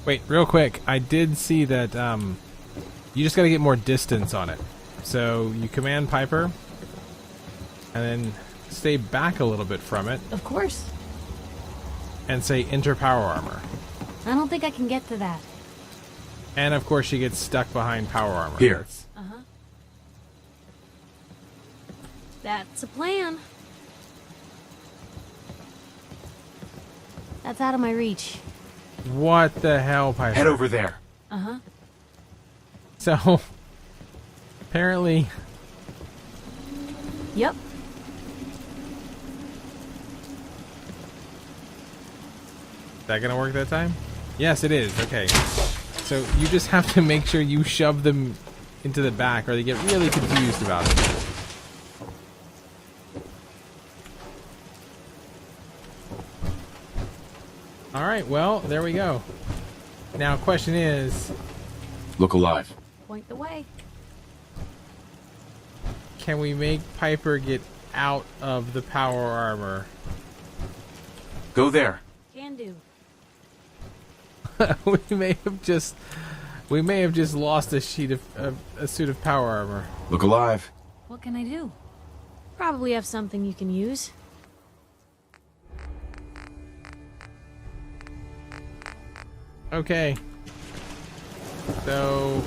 Wait, real quick. I did see that you just got to get more distance on it. So you command Piper, and then stay back a little bit from it, Of course. and say enter power armor. I don't think I can get to that. And of course, she gets stuck behind power armor. Here. That's- That's a plan. That's out of my reach. What the hell, Piper? Head over there. So, apparently, Yep. is that gonna work that time? Yes, it is. Okay. So you just have to make sure you shove them into the back, or they get really confused about it. All right. Well, there we go. Now, question is, Look alive. Point the way. can we make Piper get out of the power armor? Go there. Can do. we may have just lost a suit of power armor. Look alive. What can I do? Probably have something you can use. Okay. So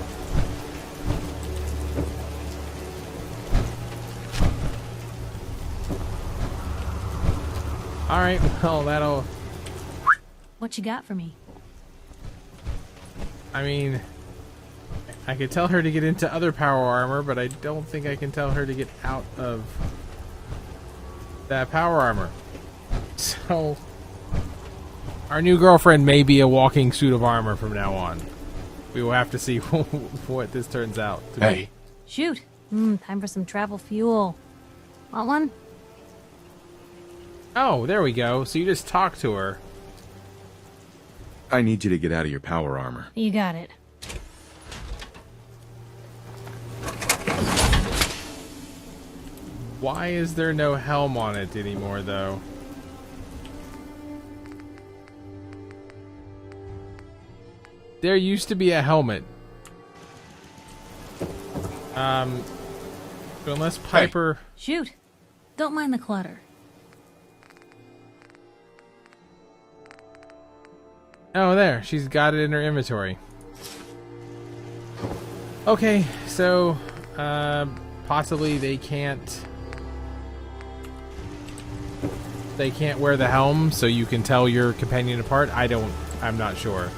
all right, well, that'll, What you got for me? I mean, I could tell her to get into other power armor, but I don't think I can tell her to get out of that power armor. So our new girlfriend may be a walking suit of armor from now on. We will have to see what this turns out to be. Hey, Shoot. Time for some travel fuel. Want one? Oh, there we go. So you just talk to her. I need you to get out of your power armor. You got it. Why is there no helm on it anymore, though? There used to be a helmet. But unless Piper... Shoot. Don't mind the clutter. Oh, there. She's got it in her inventory. Okay, so... possibly they can't... They can't wear the helm, so you can tell your companion apart. I'm not sure.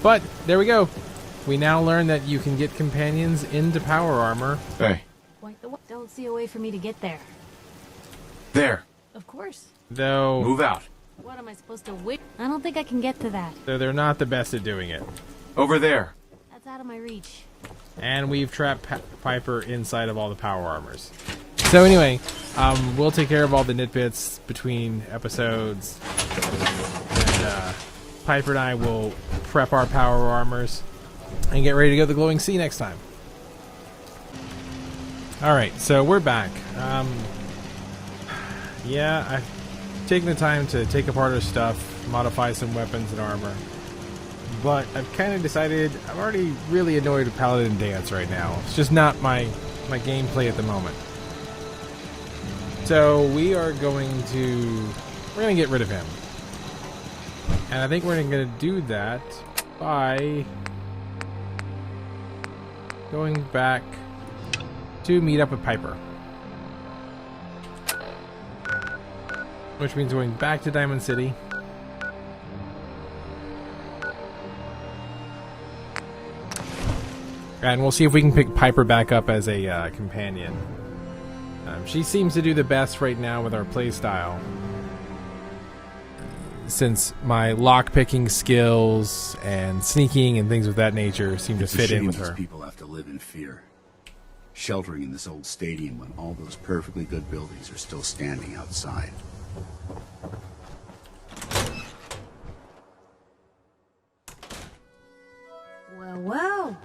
But there we go. We now learn that you can get companions into power armor. Hey, Point the way. Don't see a way for me to get there. there. Of course. Though Move out. What am I supposed to wait? I don't think I can get to that. they're not the best at doing it. Over there. That's out of my reach. And we've trapped Piper inside of all the power armors. So anyway, we'll take care of all the nitbits between episodes. And Piper and I will prep our power armors and get ready to go to the Glowing Sea next time. Alright, so we're back. Yeah, I've taken the time to take apart our stuff, modify some weapons and armor. But I've kind of decided I'm already really annoyed with Paladin Dance right now. It's just not my gameplay at the moment. So we're going to get rid of him. And I think we're going to do that by going back to meet up with Piper. Which means going back to Diamond City. And we'll see if we can pick Piper back up as a companion. She seems to do the best right now with our playstyle. Since my lock-picking skills and sneaking and things of that nature seem to fit in with her. People have to live in fear, sheltering in this old stadium when all those perfectly good buildings are still standing outside. Well, well.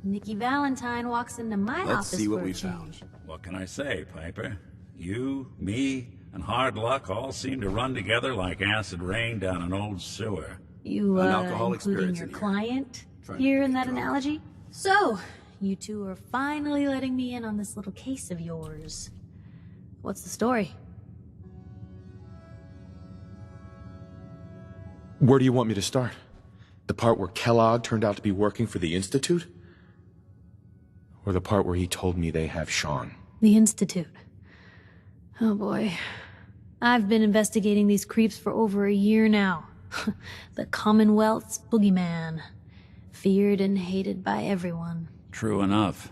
Nikki Valentine walks into my Let's office see what for a we change. found. What can I say, Piper? You, me, and hard luck all seem to run together like acid rain down an old sewer. You, Non-alcoholic including spirits your in here. client Trying to here get in you that drunk. analogy? So, you two are finally letting me in on this little case of yours. What's the story? Where do you want me to start? The part where Kellogg turned out to be working for the Institute? Or the part where he told me they have Sean? The Institute. Oh boy. I've been investigating these creeps for over a year now. The Commonwealth's boogeyman. Feared and hated by everyone. True enough.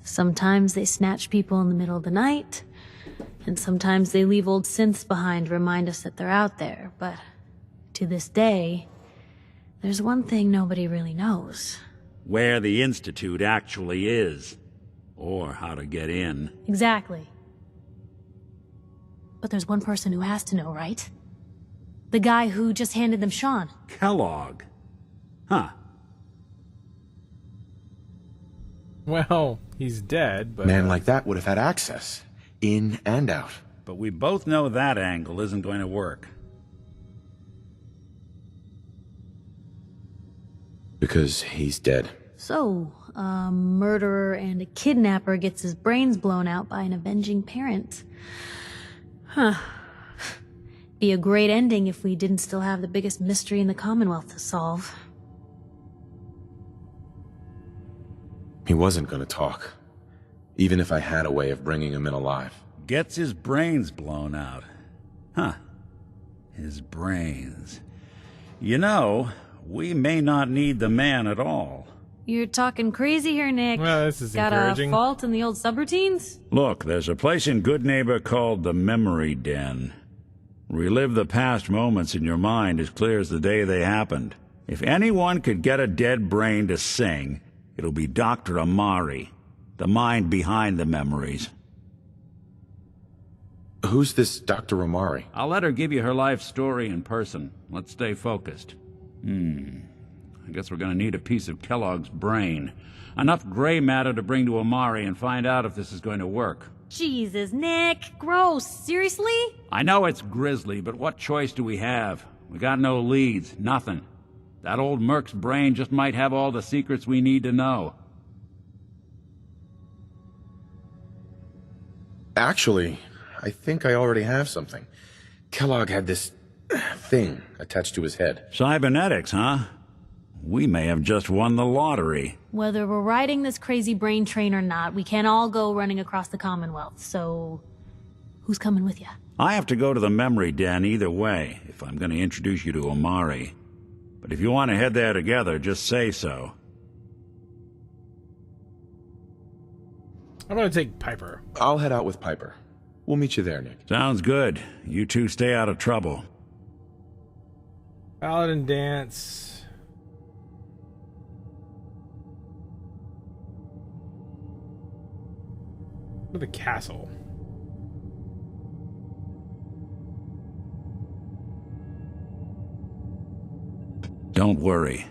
Sometimes they snatch people in the middle of the night, and sometimes they leave old synths behind to remind us that they're out there, but to this day, there's one thing nobody really knows. Where the Institute actually is. Or how to get in. Exactly. But there's one person who has to know, right? The guy who just handed them Sean. Kellogg. Huh. Well, he's dead, but... Man like that would have had access. In and out. But we both know that angle isn't going to work. Because he's dead. So, a murderer and a kidnapper gets his brains blown out by an avenging parent. Huh. Be a great ending if we didn't still have the biggest mystery in the Commonwealth to solve. He wasn't gonna talk. Even if I had a way of bringing him in alive. Gets his brains blown out. Huh. His brains. You know, we may not need the man at all. You're talking crazy here, Nick. Well, this is Got encouraging. a fault in the old subroutines? Look, there's a place in Good Neighbor called the Memory Den. Relive the past moments in your mind as clear as the day they happened. If anyone could get a dead brain to sing, it'll be Dr. Amari, the mind behind the memories. Who's this Dr. Amari? I'll let her give you her life story in person. Let's stay focused. I guess we're gonna need a piece of Kellogg's brain. Enough gray matter to bring to Amari and find out if this is going to work. Jesus, Nick. Gross. Seriously? I know it's grisly, but what choice do we have? We got no leads, nothing. That old Merc's brain just might have all the secrets we need to know. Actually, I think I already have something. Kellogg had this thing attached to his head. Cybernetics, huh? We may have just won the lottery. Whether we're riding this crazy brain train or not, we can't all go running across the Commonwealth, so... who's coming with you? I have to go to the memory den either way, if I'm going to introduce you to Amari. But if you want to head there together, just say so. I'm gonna take Piper. I'll head out with Piper. We'll meet you there, Nick. Sounds good. You two stay out of trouble. Paladin dance. To the castle. Don't worry.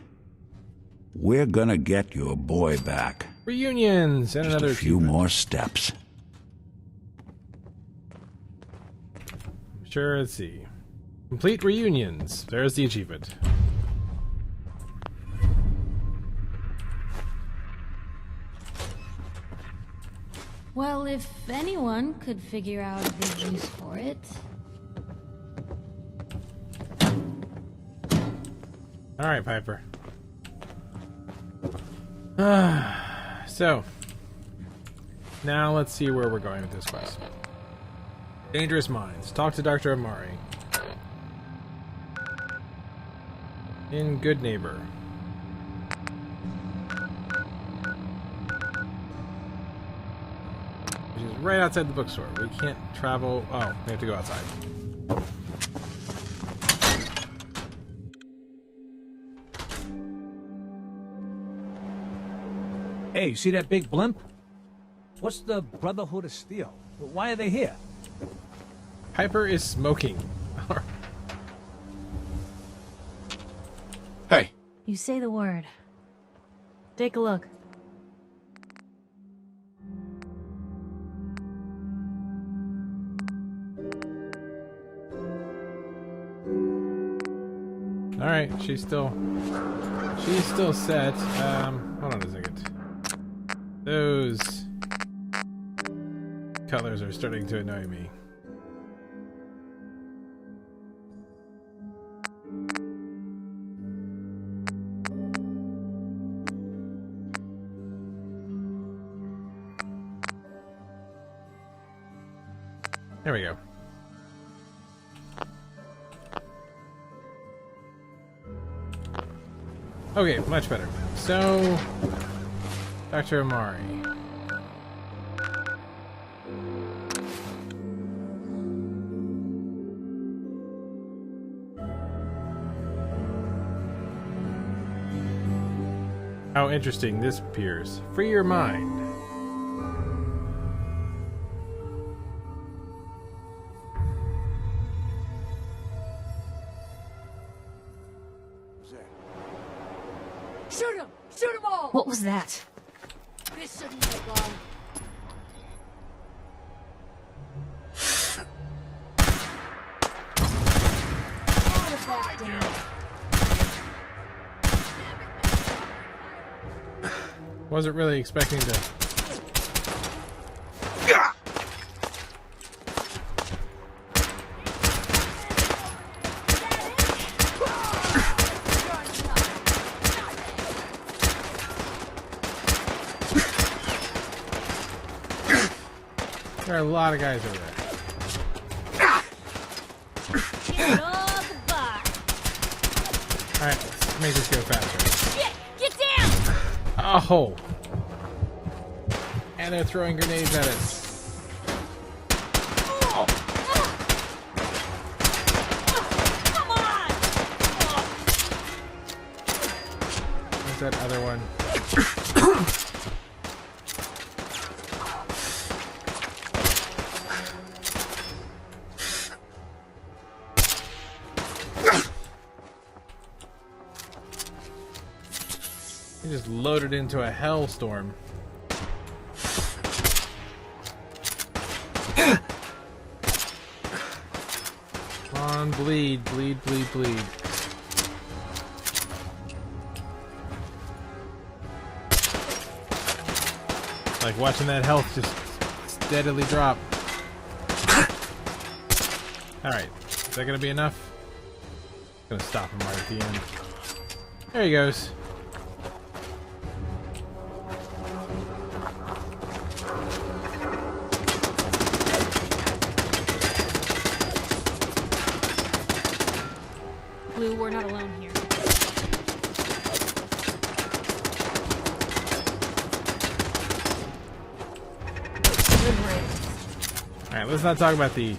We're gonna get your boy back. Reunions and Just another a few achievement. more steps. Sure, let's see. Complete reunions. There's the achievement. Well, if anyone could figure out a good use for it. Alright, Piper. So, now let's see where we're going with this quest. Dangerous Minds. Talk to Dr. Amari. In Good Neighbor. Which is right outside the bookstore. We can't travel... Oh, we have to go outside. Hey, you see that big blimp? What's the Brotherhood of Steel? Why are they here? Piper is smoking. Hey, You say the word. Take a look. Alright. Alright, she's still set. Hold on a second. Those colors are starting to annoy me. There we go. Okay, much better. So, Dr. Amari. How interesting this appears. Free your mind. Shoot him! Shoot them all! What was that? This shouldn't take long. Out of that damn. Wasn't really expecting to. There are a lot of guys over there. Get off the bar. Alright, let's make this go faster. Get down! Oh! And they're throwing grenades at us. Come on! Where's that other one? He just loaded into a hellstorm. Come on, bleed, bleed, bleed, bleed. Like watching that health just steadily drop. Alright, is that gonna be enough? Gonna stop him right at the end. There he goes. Blue, we're not alone here. Alright, let's not talk about the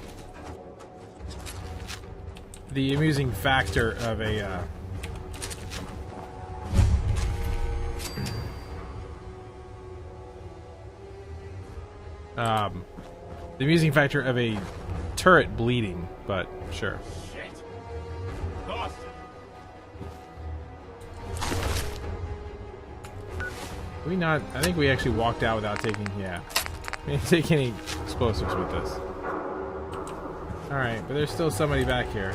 amusing factor of a the amusing factor of a turret bleeding, but sure. Did we not? I think we actually walked out without taking. Yeah, we didn't take any explosives with us. All right, but there's still somebody back here.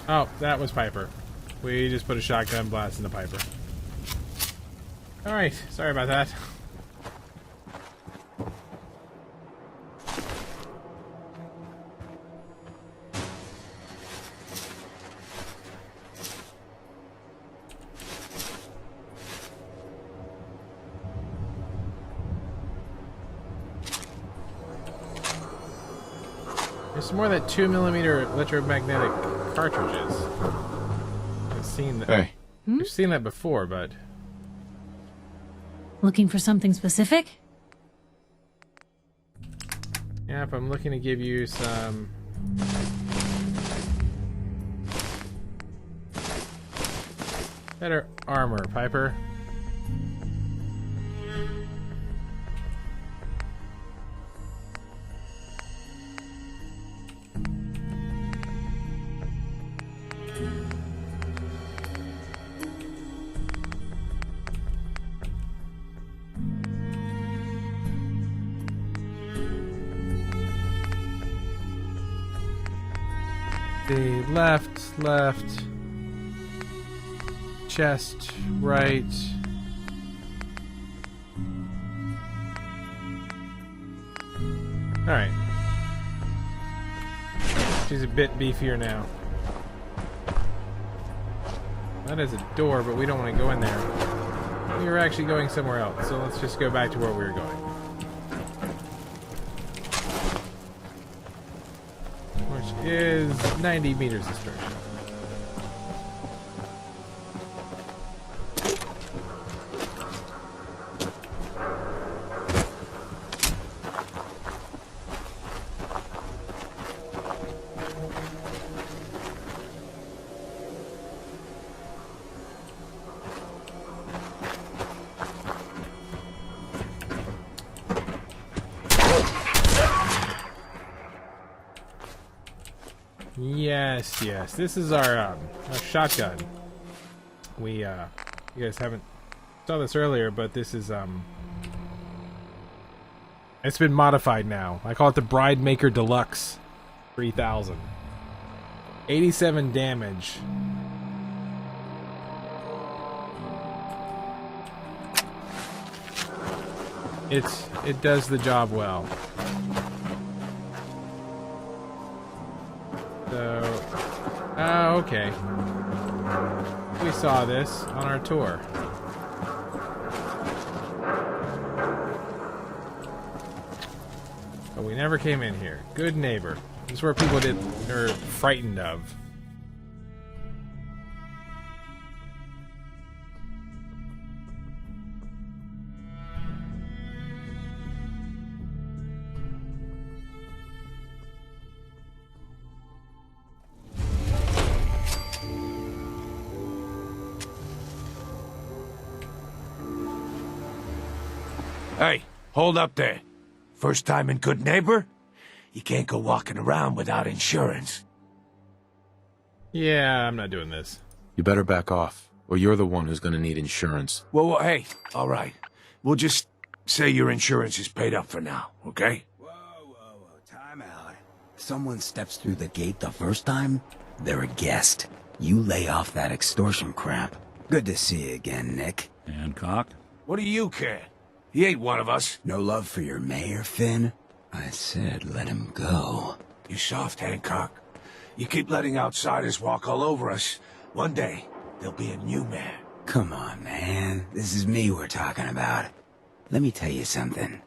Oh, that was Piper. We just put a shotgun blast into Piper. Alright, sorry about that. There's some more of that 2mm electromagnetic cartridges. I've seen that. Hey. We've seen that before, but Looking for something specific? yep, I'm looking to give you some better armor, Piper. The left, chest, right. Alright. She's a bit beefier now. That is a door, but we don't want to go in there. We were actually going somewhere else, so let's just go back to where we were going. Which is 90 meters this direction. Yes. This is our shotgun. We you guys haven't saw this earlier, but this is it's been modified now. I call it the Bridemaker Deluxe 3000. 87 damage. It does the job well. So, okay. We saw this on our tour. But we never came in here. Good neighbor. This is where people are frightened of. Hey, hold up there. First time in Good Neighbor? You can't go walking around without insurance. Yeah, I'm not doing this. You better back off, or you're the one who's gonna need insurance. Well, hey, all right. We'll just say your insurance is paid up for now, okay? Whoa, time out. Someone steps through the gate the first time, they're a guest. You lay off that extortion crap. Good to see you again, Nick. Hancock? What do you care? He ain't one of us. No love for your mayor, Finn? I said let him go. You soft, Hancock. You keep letting outsiders walk all over us. One day, there'll be a new mayor. Come on, man. This is me we're talking about. Let me tell you something.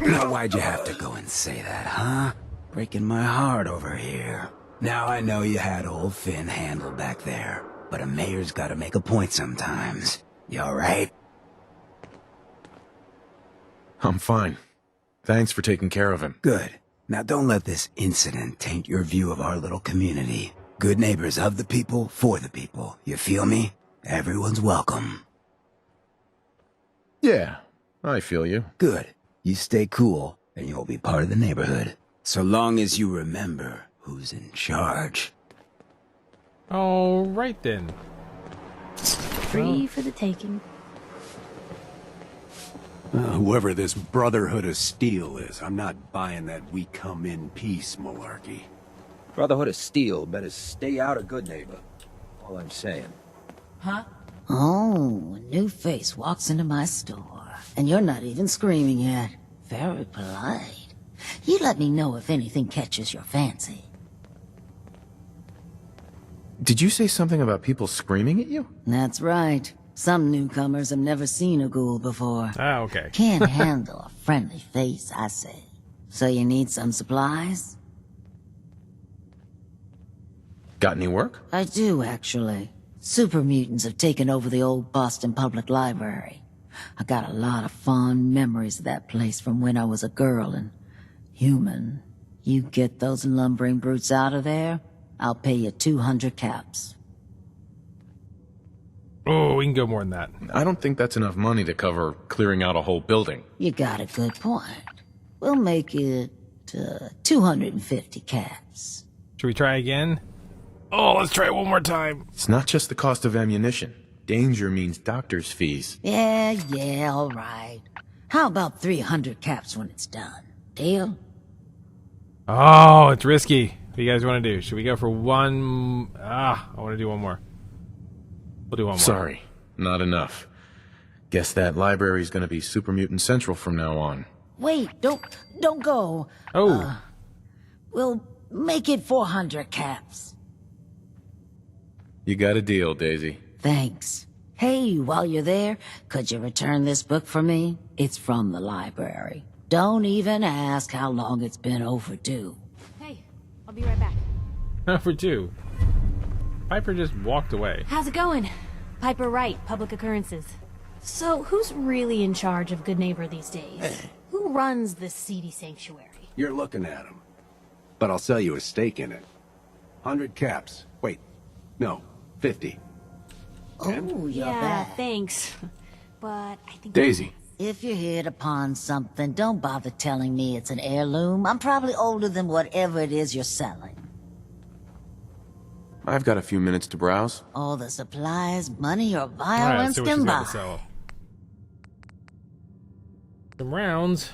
Now, why'd you have to go and say that, huh? Breaking my heart over here. Now I know you had old Finn handled back there, but a mayor's gotta make a point sometimes. You alright? I'm fine. Thanks for taking care of him. Good. Now don't let this incident taint your view of our little community. Good neighbors of the people, for the people. You feel me? Everyone's welcome. Yeah, I feel you. Good. You stay cool, and you'll be part of the neighborhood. So long as you remember who's in charge. All right then. Free for the taking. Whoever this Brotherhood of Steel is, I'm not buying that we come in peace malarkey. Brotherhood of Steel better stay out of Good Neighbor. All I'm saying. Huh? Oh, a new face walks into my store, and you're not even screaming yet. Very polite. You let me know if anything catches your fancy. Did you say something about people screaming at you? That's right. Some newcomers have never seen a ghoul before. Ah, okay. Can't handle a friendly face, I say. So you need some supplies? Got any work? I do, actually. Super mutants have taken over the old Boston Public Library. I got a lot of fond memories of that place from when I was a girl and human. You get those lumbering brutes out of there, I'll pay you 200 caps. Oh, we can go more than that. I don't think that's enough money to cover clearing out a whole building. You got a good point. We'll make it 250 caps. Should we try again? Oh, let's try it one more time. It's not just the cost of ammunition. Danger means doctor's fees. Yeah, all right. How about 300 caps when it's done? Deal? Oh, it's risky. What do you guys want to do? Should we go for one? I want to do one more. We'll do one more. Sorry, not enough. Guess that library's gonna be Super Mutant Central from now on. Wait, don't go. Oh. We'll make it 400 caps. You got a deal, Daisy. Thanks. Hey, while you're there, could you return this book for me? It's from the library. Don't even ask how long it's been overdue. Hey, I'll be right back. Number 2. Piper just walked away. How's it going? Piper Wright, Public Occurrences. So, who's really in charge of Good Neighbor these days? Who runs this seedy sanctuary? You're looking at him. But I'll sell you a stake in it. 100 caps. Wait, no, 50. Oh, you're Yeah, back. thanks. But I think... Daisy. If you're here to pawn something, don't bother telling me it's an heirloom. I'm probably older than whatever it is you're selling. I've got a few minutes to browse. All the supplies, money, or Alright, let's violence see what she's can got to buy. sell. Some rounds.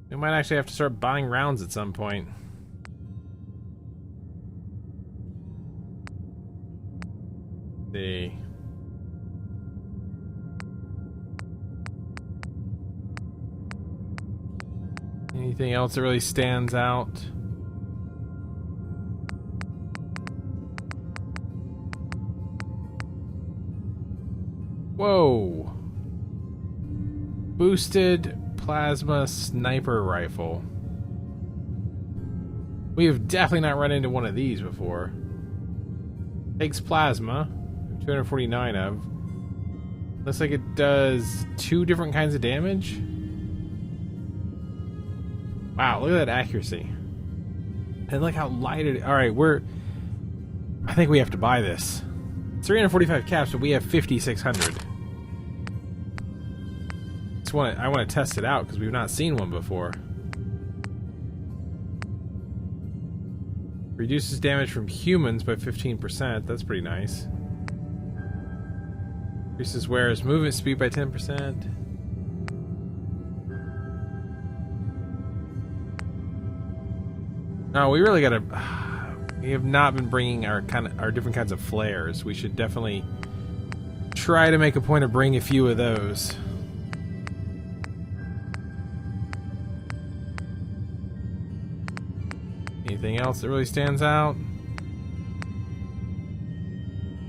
We might actually have to start buying rounds at some point. Let's see. Anything else that really stands out? Whoa. Boosted plasma sniper rifle. We have definitely not run into one of these before. Takes plasma, 249 of. Looks like it does 2 different kinds of damage. Wow, look at that accuracy. And look how light it is. Alright, I think we have to buy this. 345 caps, but we have 5,600. I want to test it out because we've not seen one before. Reduces damage from humans by 15%. That's pretty nice. Increases wearer's movement speed by 10%. No, we really gotta. We have not been bringing our different kinds of flares. We should definitely try to make a point of bringing a few of those. Anything else that really stands out?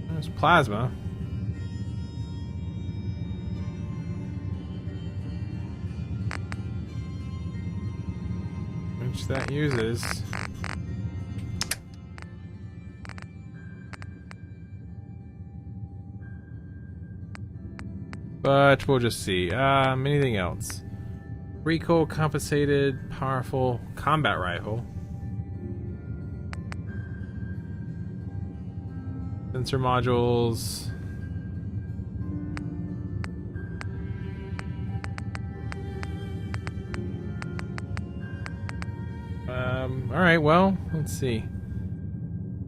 There's plasma. Which that uses. But we'll just see. Anything else? Recoil compensated powerful combat rifle. Sensor modules. Alright, well, let's see.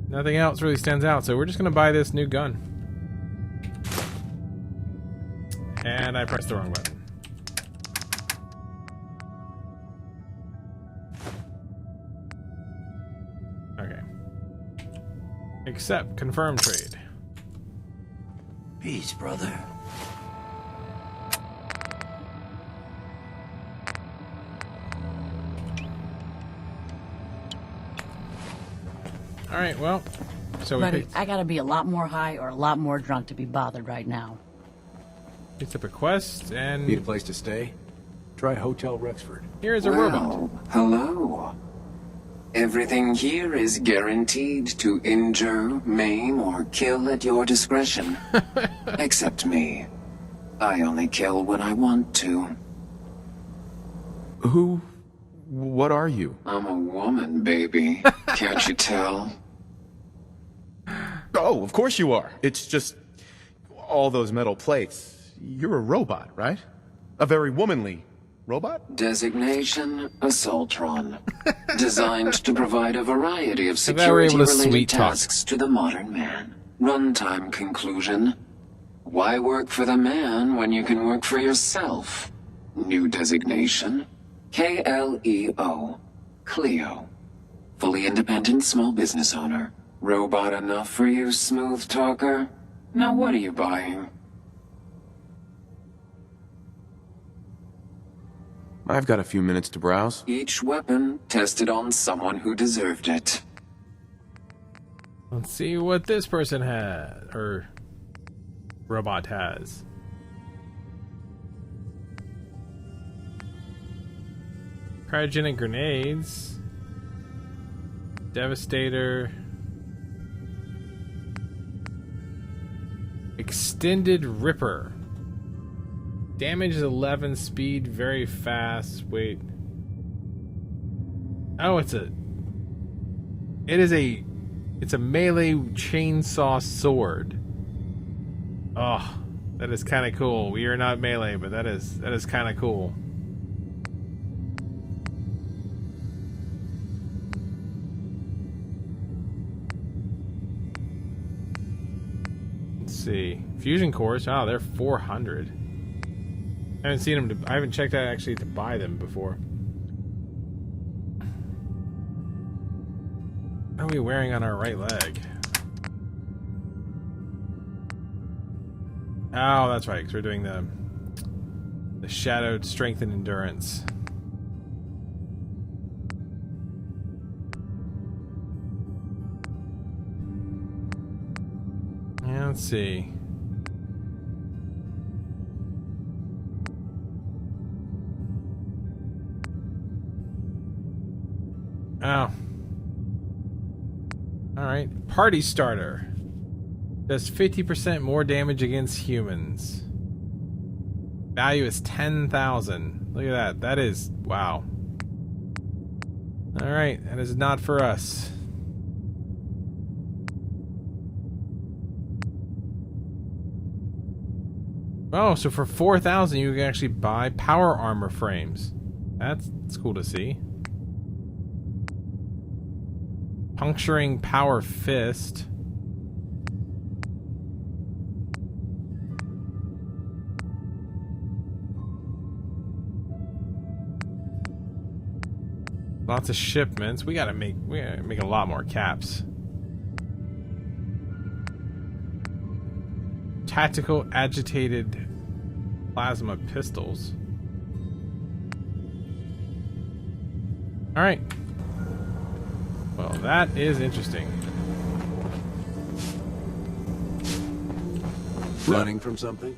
Nothing else really stands out, so we're just gonna buy this new gun. And I pressed the wrong button. Okay. Accept. Confirm trade. Peace, brother. Alright, well. So we Buddy, picked, I gotta be a lot more high or a lot more drunk to be bothered right now. picked up a quest, and Need a place to stay? Try Hotel Rexford. here is a robot. Hello. Everything here is guaranteed to injure, maim, or kill at your discretion. Except me. I only kill when I want to. What are you? I'm a woman, baby. Can't you tell? Oh, of course you are. It's just all those metal plates. You're a robot, right? A very womanly robot? Designation, Assaultron. Designed to provide a variety of So that we're able to security-related sweet talk. tasks to the modern man. Runtime conclusion. Why work for the man when you can work for yourself? New designation. K-L-E-O. Cleo. Fully independent small business owner. Robot enough for you, smooth talker? Now what are you buying? I've got a few minutes to browse. Each weapon tested on someone who deserved it. Let's see what this person has, or robot has. Cryogenic grenades. Devastator. Extended Ripper. Damage is 11, speed very fast. Wait. Oh, it's a melee chainsaw sword. Oh, that is kind of cool. We are not melee, but that is kind of cool. Let's see. Fusion cores. Oh, they're 400. I haven't seen them. I haven't checked out actually to buy them before. What are we wearing on our right leg? Oh, that's right, because we're doing the shadowed strength and endurance. Yeah, let's see. Oh. Alright. Party starter. Does 50% more damage against humans. Value is 10,000. Look at that. That is... wow. Alright. That is not for us. Oh, so for 4,000 you can actually buy power armor frames. That's cool to see. Puncturing power fist. Lots of shipments. We gotta make a lot more caps. Tactical agitated plasma pistols. All right. Well, that is interesting. Running from something?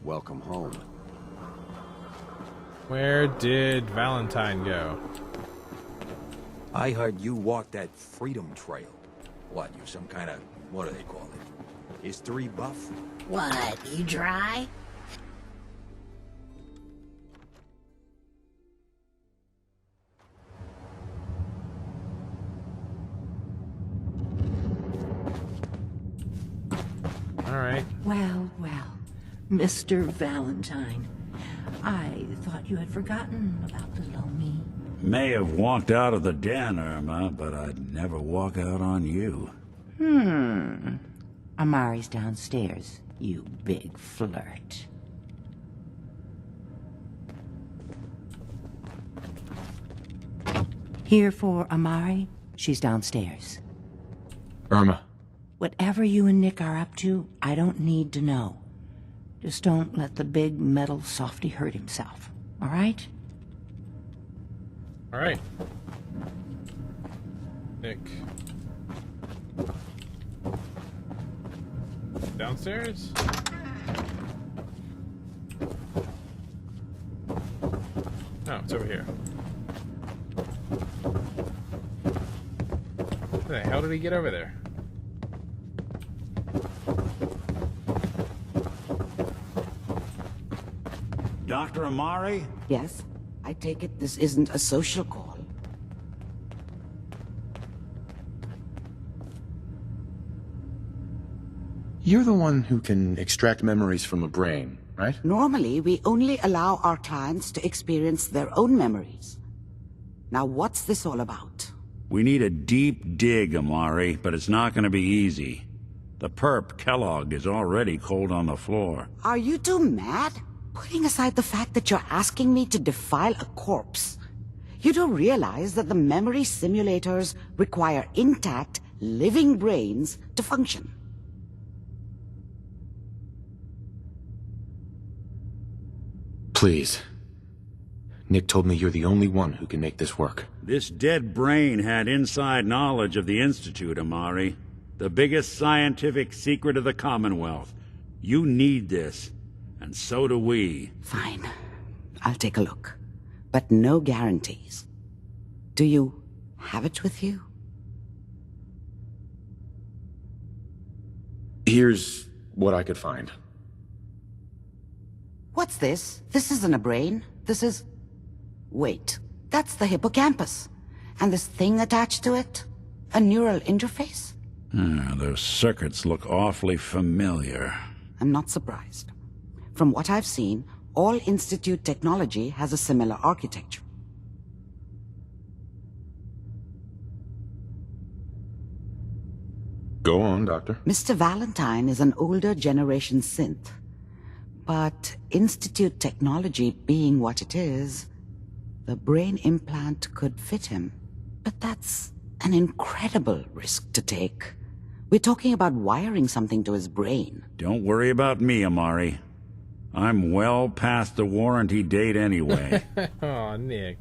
Welcome home. Where did Valentine go? I heard you walked that freedom trail. What, you some kind of, what do they call it? History buff? What, you dry? Alright. Well, Mr. Valentine. I thought you had forgotten about little me. May have walked out of the den, Irma, but I'd never walk out on you. Amari's downstairs, you big flirt. Here for Amari? She's downstairs. Irma. Whatever you and Nick are up to, I don't need to know. Just don't let the big metal softy hurt himself, all right? All right. Nick. Downstairs? No, it's over here. How the hell did he get over there? Dr. Amari? Yes? I take it this isn't a social call. You're the one who can extract memories from a brain, right? Normally, we only allow our clients to experience their own memories. Now, what's this all about? We need a deep dig, Amari, but it's not going to be easy. The perp, Kellogg, is already cold on the floor. Are you two mad? Putting aside the fact that you're asking me to defile a corpse, you don't realize that the memory simulators require intact, living brains to function. Please. Nick told me you're the only one who can make this work. This dead brain had inside knowledge of the Institute, Amari. The biggest scientific secret of the Commonwealth. You need this, and so do we. Fine. I'll take a look. But no guarantees. Do you have it with you? Here's what I could find. What's this? This isn't a brain. This is... Wait, that's the hippocampus. And this thing attached to it? A neural interface? Those circuits look awfully familiar. I'm not surprised. From what I've seen, all Institute technology has a similar architecture. Go on, Doctor. Mr. Valentine is an older generation synth. But Institute technology being what it is, the brain implant could fit him. But that's an incredible risk to take. We're talking about wiring something to his brain. Don't worry about me, Amari. I'm well past the warranty date anyway. Oh, Nick.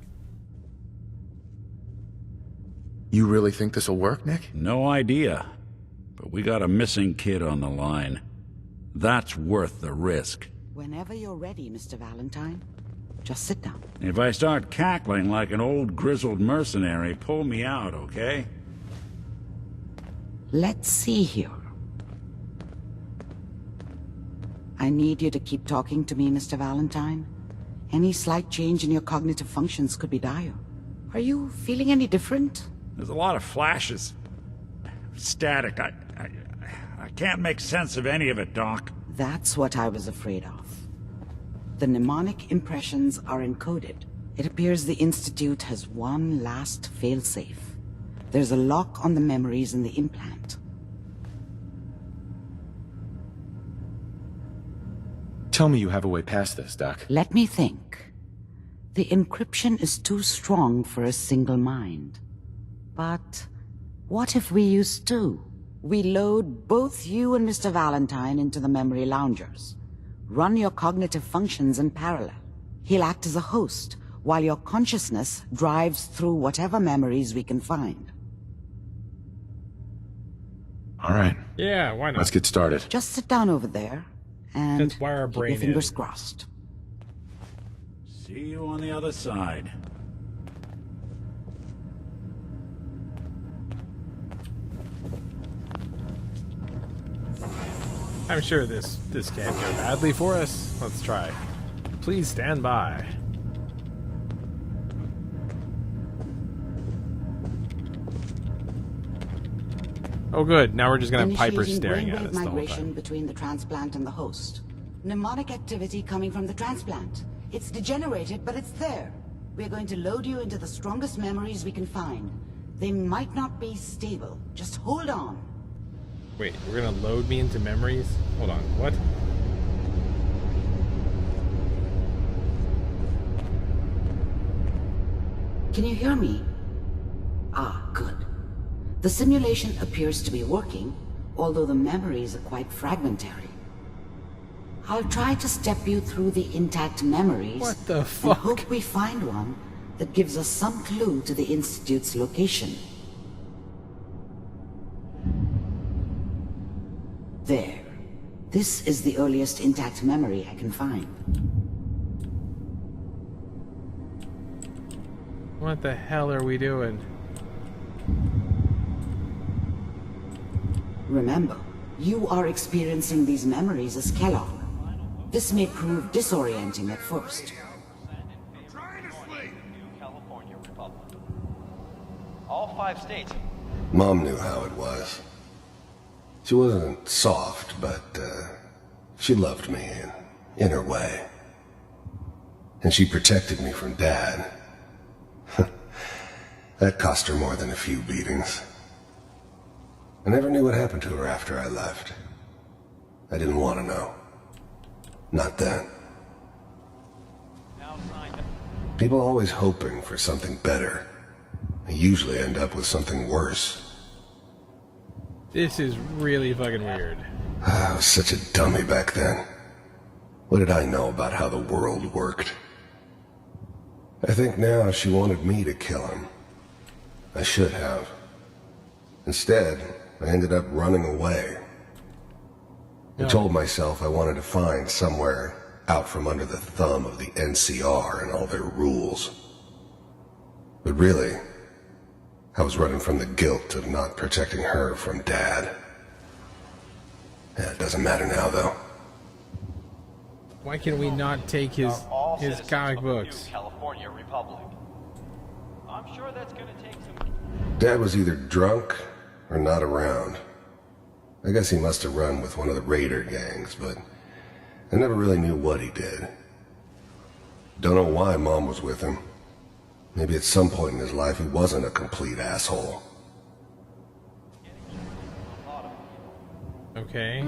You really think this'll work, Nick? No idea. But we got a missing kid on the line. That's worth the risk. Whenever you're ready, Mr. Valentine, just sit down. If I start cackling like an old grizzled mercenary, pull me out, okay? Let's see here. I need you to keep talking to me, Mr. Valentine. Any slight change in your cognitive functions could be dire. Are you feeling any different? There's a lot of flashes. Static. I can't make sense of any of it, Doc. That's what I was afraid of. The mnemonic impressions are encoded. It appears the Institute has one last failsafe. There's a lock on the memories in the implant. Tell me you have a way past this, Doc. Let me think. The encryption is too strong for a single mind. But what if we use two? We load both you and Mr. Valentine into the memory loungers. Run your cognitive functions in parallel. He'll act as a host, while your consciousness drives through whatever memories we can find. All right. Yeah, why not? Let's get started. Just sit down over there, and That's why our keep brain your fingers is. crossed. See you on the other side. I'm sure this can't go badly for us. Let's try. Please stand by. Oh good, now we're just gonna have Piper Initiating staring at brainwave us the whole migration time. between the transplant and the host. Mnemonic activity coming from the transplant. It's degenerated, but it's there. We're going to load you into the strongest memories we can find. They might not be stable. Just hold on. Wait, we're gonna load me into memories? Hold on, what? Can you hear me? Ah, good. The simulation appears to be working, although the memories are quite fragmentary. I'll try to step you through the intact memories. What the and fuck? hope we find one that gives us some clue to the Institute's location. There. This is the earliest intact memory I can find. What the hell are we doing? Remember, you are experiencing these memories as Kellogg. This may prove disorienting at first. All 5 states. Mom knew how it was. She wasn't soft, but she loved me in her way. And she protected me from Dad. That cost her more than a few beatings. I never knew what happened to her after I left. I didn't want to know. Not then. People are always hoping for something better. They usually end up with something worse. This is really fucking weird. I was such a dummy back then. What did I know about how the world worked? I think now she wanted me to kill him. I should have. Instead, I ended up running away. I told myself I wanted to find somewhere out from under the thumb of the NCR and all their rules. But really, I was running from the guilt of not protecting her from Dad. Yeah, it doesn't matter now, though. Why can we not take his comic books? California Republic. I'm sure that's going to take some... Dad was either drunk or not around. I guess he must have run with one of the raider gangs, but I never really knew what he did. Don't know why Mom was with him. Maybe at some point in his life he wasn't a complete asshole. Okay.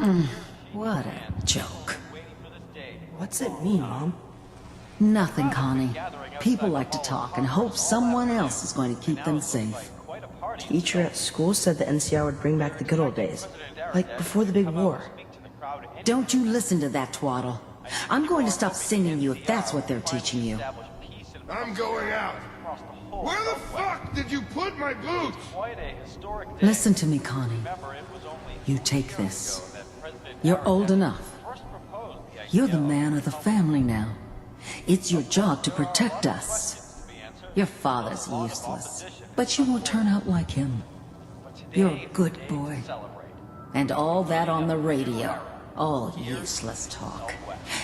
What a joke. What's it mean, Mom? Nothing, Connie. People like to talk and hope someone else is going to keep them safe. Teacher at school said the NCR would bring back the good old days, like before the big war. Don't you listen to that twaddle. I'm going to stop singing you if that's what they're teaching you. I'm going out. Where the fuck did you put my boots? Listen to me, Connie. You take this. You're old enough. You're the man of the family now. It's your job to protect us. Your father's useless, but you won't turn out like him. You're a good boy. And all that on the radio, all useless talk.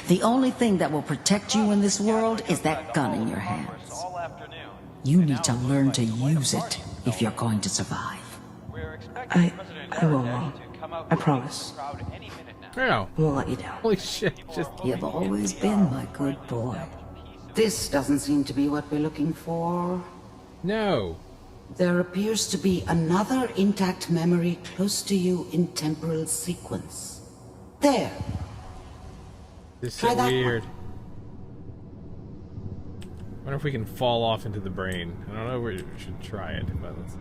The only thing that will protect you in this world is that gun in your hands. You need to learn to use it if you're going to survive. I will, Mom. I promise. Yeah. I won't let you down. Holy shit, You've always been my good boy. This doesn't seem to be what we're looking for. No. There appears to be another intact memory close to you in temporal sequence. There. This Try is that weird. Wonder if we can fall off into the brain. I don't know where we should try it, but let's...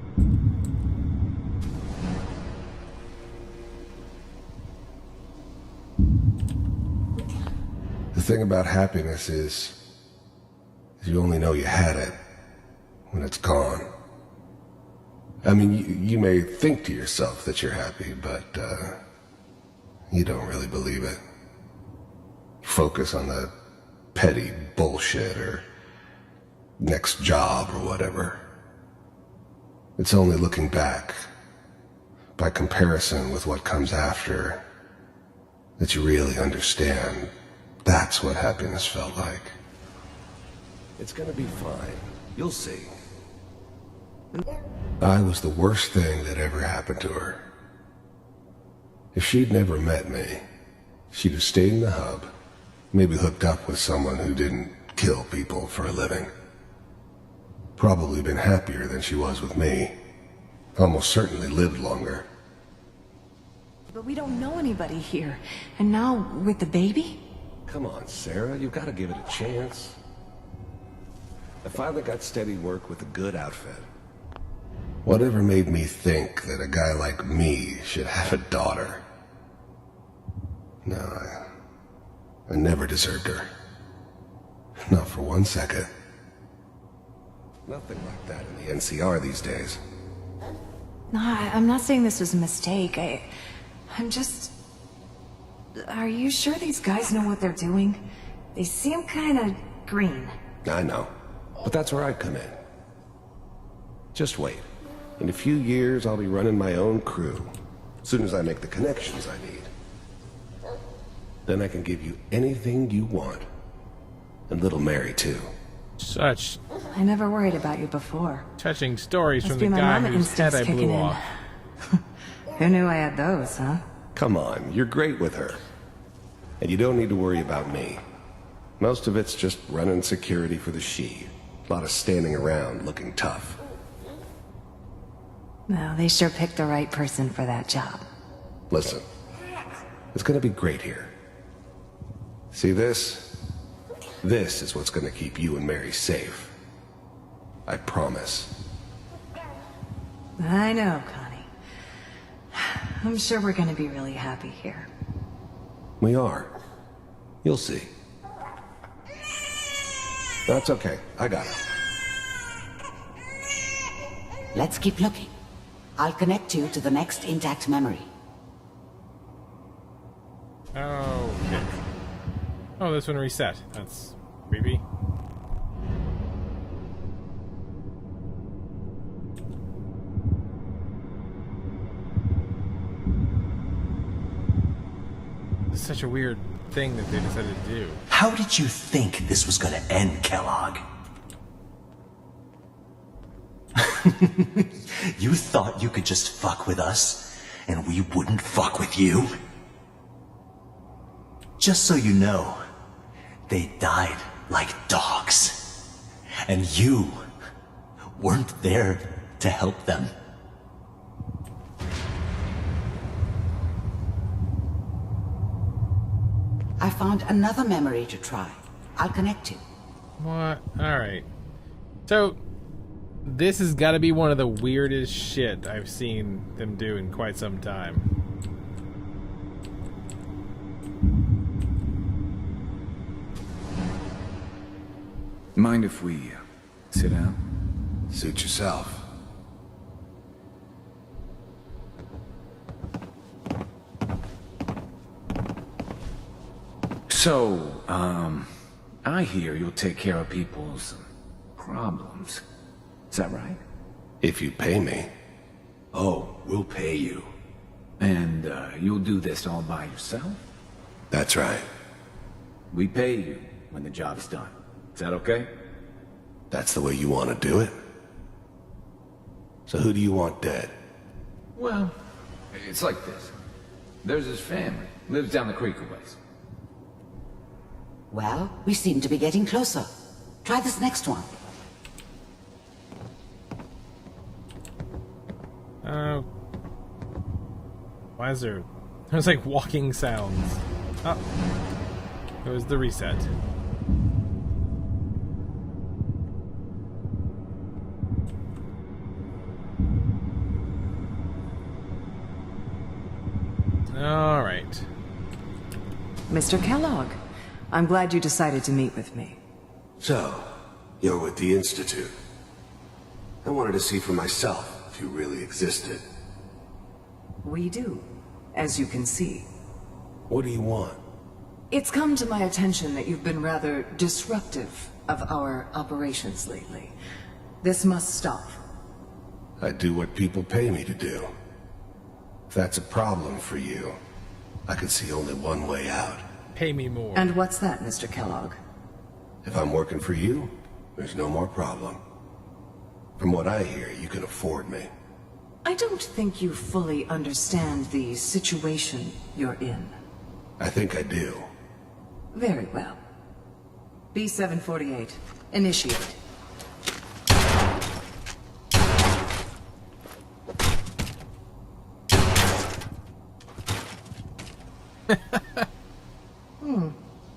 The thing about happiness is you only know you had it when it's gone. I mean, you may think to yourself that you're happy, but you don't really believe it. Focus on the petty bullshit or next job or whatever. It's only looking back, by comparison with what comes after, that you really understand that's what happiness felt like. It's gonna be fine. You'll see. I was the worst thing that ever happened to her. If she'd never met me, she'd have stayed in the hub, maybe hooked up with someone who didn't kill people for a living. Probably been happier than she was with me. Almost certainly lived longer. But we don't know anybody here. And now, with the baby? Come on, Sarah, you've got to give it a chance. I finally got steady work with a good outfit. Whatever made me think that a guy like me should have a daughter? No, I never deserved her. Not for 1 second. Nothing like that in the NCR these days. No, I'm not saying this was a mistake. I'm just... Are you sure these guys know what they're doing? They seem kind of green. I know, but that's where I come in. Just wait. In a few years, I'll be running my own crew. As soon as I make the connections I need. Then I can give you anything you want. And little Mary, too. Such I never worried about you before. touching stories Must from be the my guy mama whose head instincts I kicking blew in. off. Who knew I had those, huh? Come on, you're great with her. And you don't need to worry about me. Most of it's just running security for the she. A lot of standing around looking tough. No, they sure picked the right person for that job. Listen, it's gonna be great here. See this? This is what's gonna keep you and Mary safe. I promise. I know, Connie. I'm sure we're gonna be really happy here. We are. You'll see. That's okay. I got it. Let's keep looking. I'll connect you to the next intact memory. Okay. Oh, this one reset. That's creepy. It's such a weird thing that they decided to do. How did you think this was gonna end, Kellogg? You thought you could just fuck with us, and we wouldn't fuck with you? Just so you know, they died like dogs. And you weren't there to help them. I found another memory to try. I'll connect you. What? Alright. So, this has got to be one of the weirdest shit I've seen them do in quite some time. Mind if we sit down? Suit yourself. So, I hear you'll take care of people's problems. Is that right? If you pay me. Oh, we'll pay you. And, you'll do this all by yourself? That's right. We pay you when the job's done. Is that okay? That's the way you want to do it? So who do you want dead? Well, it's like this. There's his family. Lives down the creek a ways. Well, we seem to be getting closer. Try this next one. Why is there... There's like walking sounds. Oh. It was the reset. Alright. Mr. Kellogg, I'm glad you decided to meet with me. So, you're with the Institute. I wanted to see for myself if you really existed. We do, as you can see. What do you want? It's come to my attention that you've been rather disruptive of our operations lately. This must stop. I do what people pay me to do. If that's a problem for you, I can see only one way out. Pay me more. And what's that, Mr. Kellogg? If I'm working for you, there's no more problem. From what I hear, you can afford me. I don't think you fully understand the situation you're in. I think I do. Very well. B-748, initiate.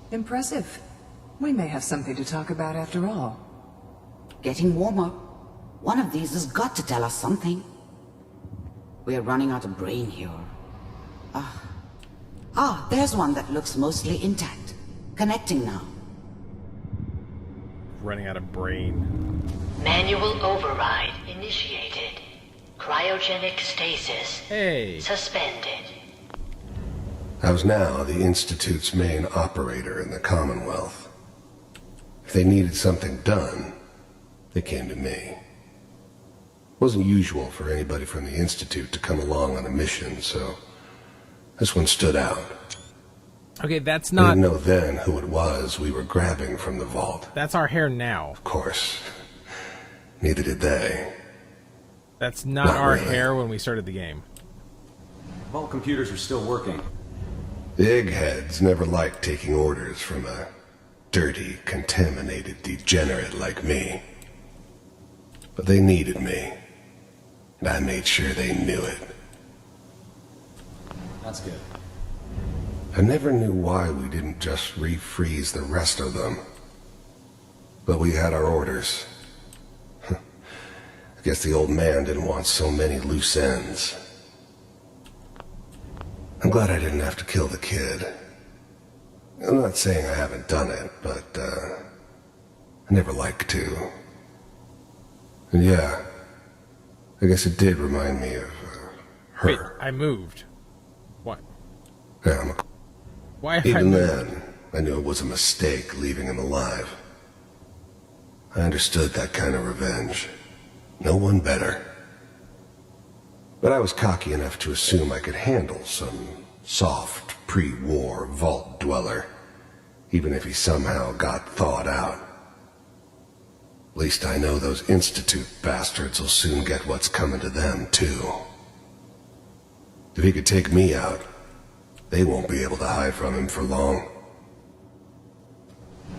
Impressive. We may have something to talk about after all. Getting warmer. One of these has got to tell us something. We're running out of brain here. There's one that looks mostly intact. Connecting now. Running out of brain. Manual override initiated. Cryogenic stasis. Hey. Suspended. I was now the Institute's main operator in the Commonwealth. If they needed something done, they came to me. It wasn't usual for anybody from the Institute to come along on a mission, so this one stood out. Okay, that's I not... didn't know then who it was we were grabbing from the vault. That's our hair now. Of course. Neither did they. That's not our hair when we started the game. Vault computers are still working. The eggheads never liked taking orders from a dirty, contaminated degenerate like me. But they needed me, and I made sure they knew it. That's good. I never knew why we didn't just refreeze the rest of them. But we had our orders. I guess the old man didn't want so many loose ends. I'm glad I didn't have to kill the kid. I'm not saying I haven't done it, but, I never like to. And yeah, I guess it did remind me of, her. Wait, I moved. What? Yeah, Why have I even moved? then, I knew it was a mistake leaving him alive. I understood that kind of revenge. No one better. But I was cocky enough to assume I could handle some soft, pre-war vault dweller, even if he somehow got thawed out. At least I know those Institute bastards will soon get what's coming to them, too. If he could take me out, they won't be able to hide from him for long.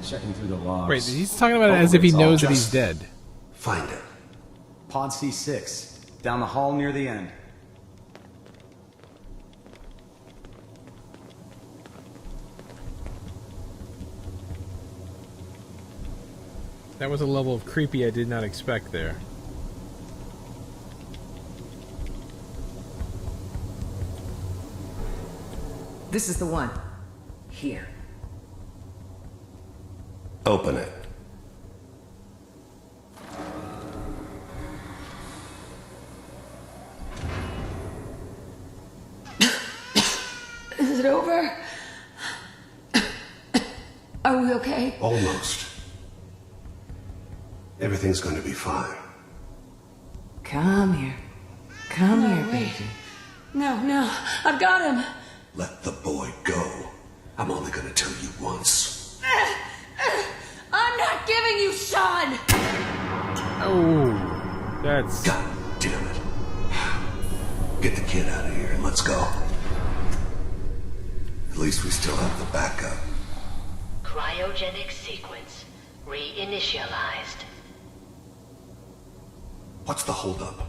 Checking through the logs. Wait, he's talking about it as if he Hopefully knows it's that he's dead. Find it. Pod C6, down the hall near the end. That was a level of creepy I did not expect there. This is the one. Here. Open it. Is it over? Are we okay? Almost. Everything's going to be fine. Come here. Come here, baby. No, no. I've got him. Let the boy go. I'm only going to tell you once. I'm not giving you Sean! Oh, that's... God damn it. Get the kid out of here and let's go. At least we still have the backup. Cryogenic sequence reinitialized. What's the holdup?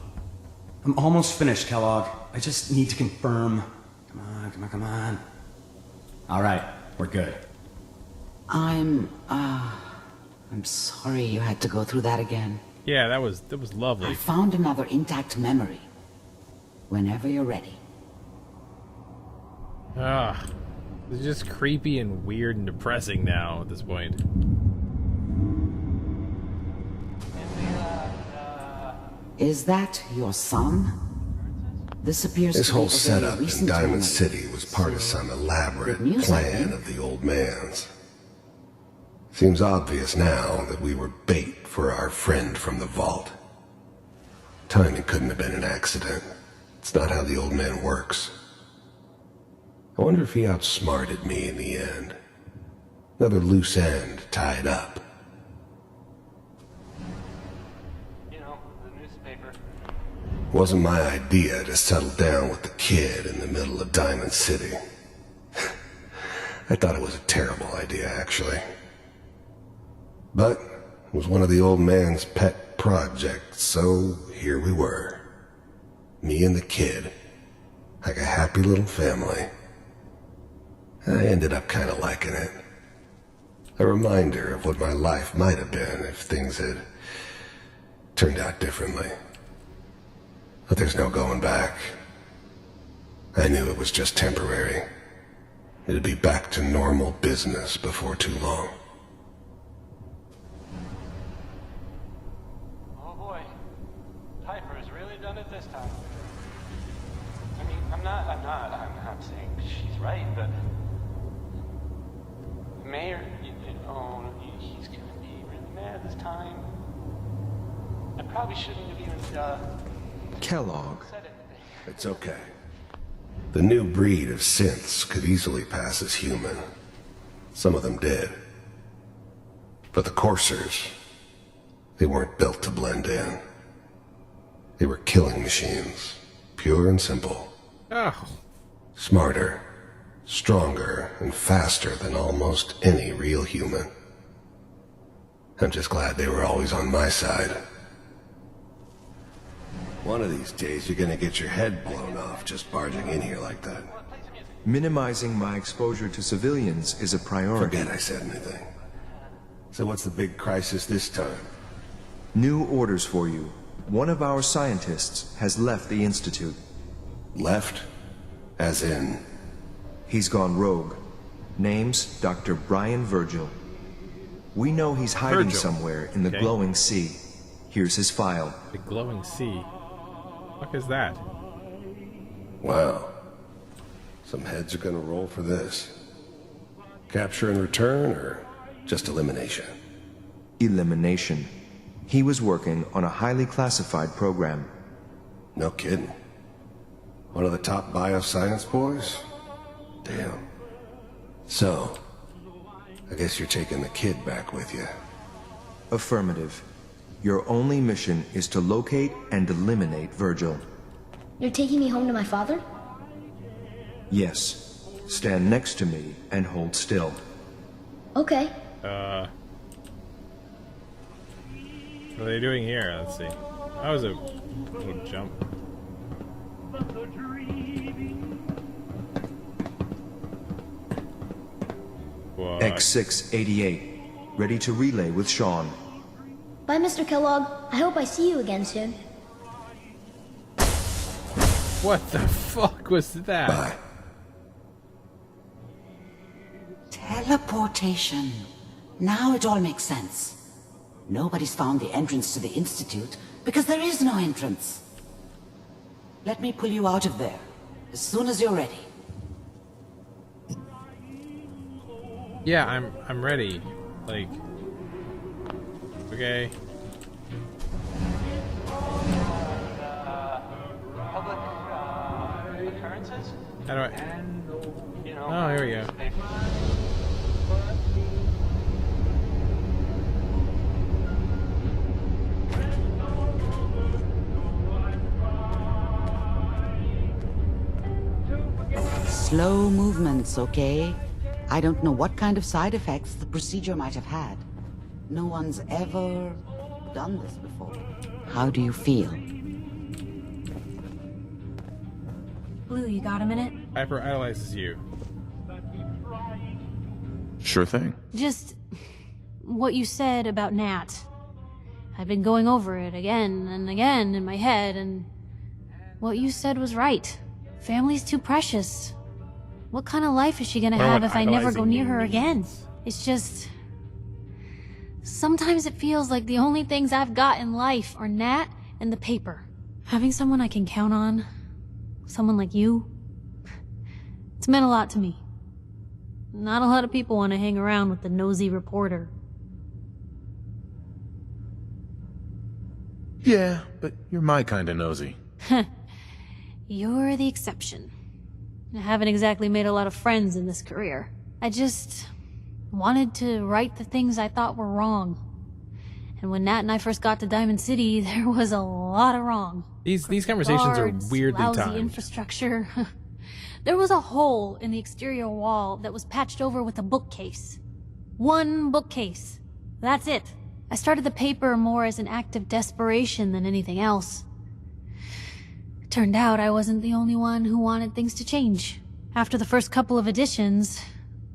I'm almost finished, Kellogg. I just need to confirm. Come on, come on, come on. All right, we're good. I'm sorry you had to go through that again. Yeah, that was lovely. I found another intact memory. Whenever you're ready. Ah, it's just creepy and weird and depressing now at this point. Is that your son? This appears This to be whole a very setup in recent Diamond memory. City was part of some elaborate Good news, I plan think. of the old man's. Seems obvious now that we were bait for our friend from the vault. Timing couldn't have been an accident. It's not how the old man works. I wonder if he outsmarted me in the end. Another loose end tied up. You know, the newspaper. Wasn't my idea to settle down with the kid in the middle of Diamond City. I thought it was a terrible idea, actually. But it was one of the old man's pet projects, so here we were. Me and the kid. Like a happy little family. I ended up kind of liking it. A reminder of what my life might have been if things had turned out differently. But there's no going back. I knew it was just temporary. It'd be back to normal business before too long. Oh boy. Piper has really done it this time. I mean, I'm not saying she's right, but the mayor, he's gonna be really mad this time. I probably shouldn't have even, Kellogg. said anything. It's okay. The new breed of synths could easily pass as human. Some of them did. But the coursers, they weren't built to blend in. They were killing machines, pure and simple. Oh. Smarter, stronger, and faster than almost any real human. I'm just glad they were always on my side. One of these days, you're gonna get your head blown off just barging in here like that. Minimizing my exposure to civilians is a priority. Forget I said anything. So what's the big crisis this time? New orders for you. One of our scientists has left the Institute. Left? As in? He's gone rogue. Name's Dr. Brian Virgil. We know he's hiding Virgil. somewhere in the Okay. glowing sea. Here's his file. The glowing sea. What is that? Wow. Some heads are gonna roll for this. Capture and return, or just elimination? Elimination. He was working on a highly classified program. No kidding. One of the top bioscience boys? Damn. So, I guess you're taking the kid back with you. Affirmative. Your only mission is to locate and eliminate Virgil. You're taking me home to my father? Yes. Stand next to me and hold still. Okay. What are they doing here? Let's see. That was a little jump. What? X688. Ready to relay with Sean. Bye, Mr. Kellogg. I hope I see you again soon. What the fuck was that? Bye. Teleportation. Now it all makes sense. Nobody's found the entrance to the Institute because there is no entrance. Let me pull you out of there as soon as you're ready. Yeah, I'm ready. Like, okay. Public occurrences? How do I? You know, Oh, here we go. Slow movements, okay? I don't know what kind of side effects the procedure might have had. No one's ever done this before. How do you feel? Blue, you got a minute? Piper idolizes you. Sure thing. Just what you said about Nat. I've been going over it again and again in my head, and what you said was right. Family's too precious. What kind of life is she gonna have if I never go near her again? It's just... sometimes it feels like the only things I've got in life are Nat and the paper. Having someone I can count on, someone like you, it's meant a lot to me. Not a lot of people want to hang around with the nosy reporter. Yeah, but you're my kind of nosy. You're the exception. I haven't exactly made a lot of friends in this career. I just wanted to right the things I thought were wrong. And when Nat and I first got to Diamond City, there was a lot of wrong. These conversations are Guards, weirdly lousy timed. infrastructure. There was a hole in the exterior wall that was patched over with a bookcase. One bookcase. That's it. I started the paper more as an act of desperation than anything else. It turned out I wasn't the only one who wanted things to change. After the first couple of editions,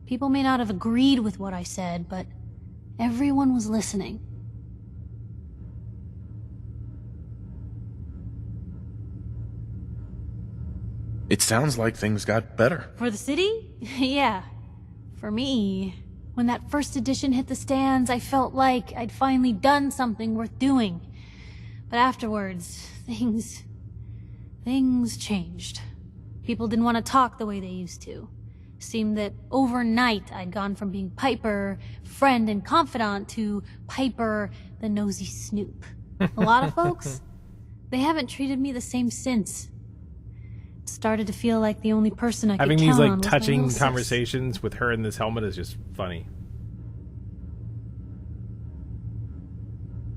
people may not have agreed with what I said, but everyone was listening. It sounds like things got better. For the city? Yeah. For me, when that first edition hit the stands, I felt like I'd finally done something worth doing. But afterwards, things changed. People didn't want to talk the way they used to. Seemed that overnight I'd gone from being Piper, friend and confidant, to Piper, the nosy snoop. A lot of folks, they haven't treated me the same since. It started to feel like the only person I could Having count these on like was my touching little sis. conversations with her in this helmet is just funny.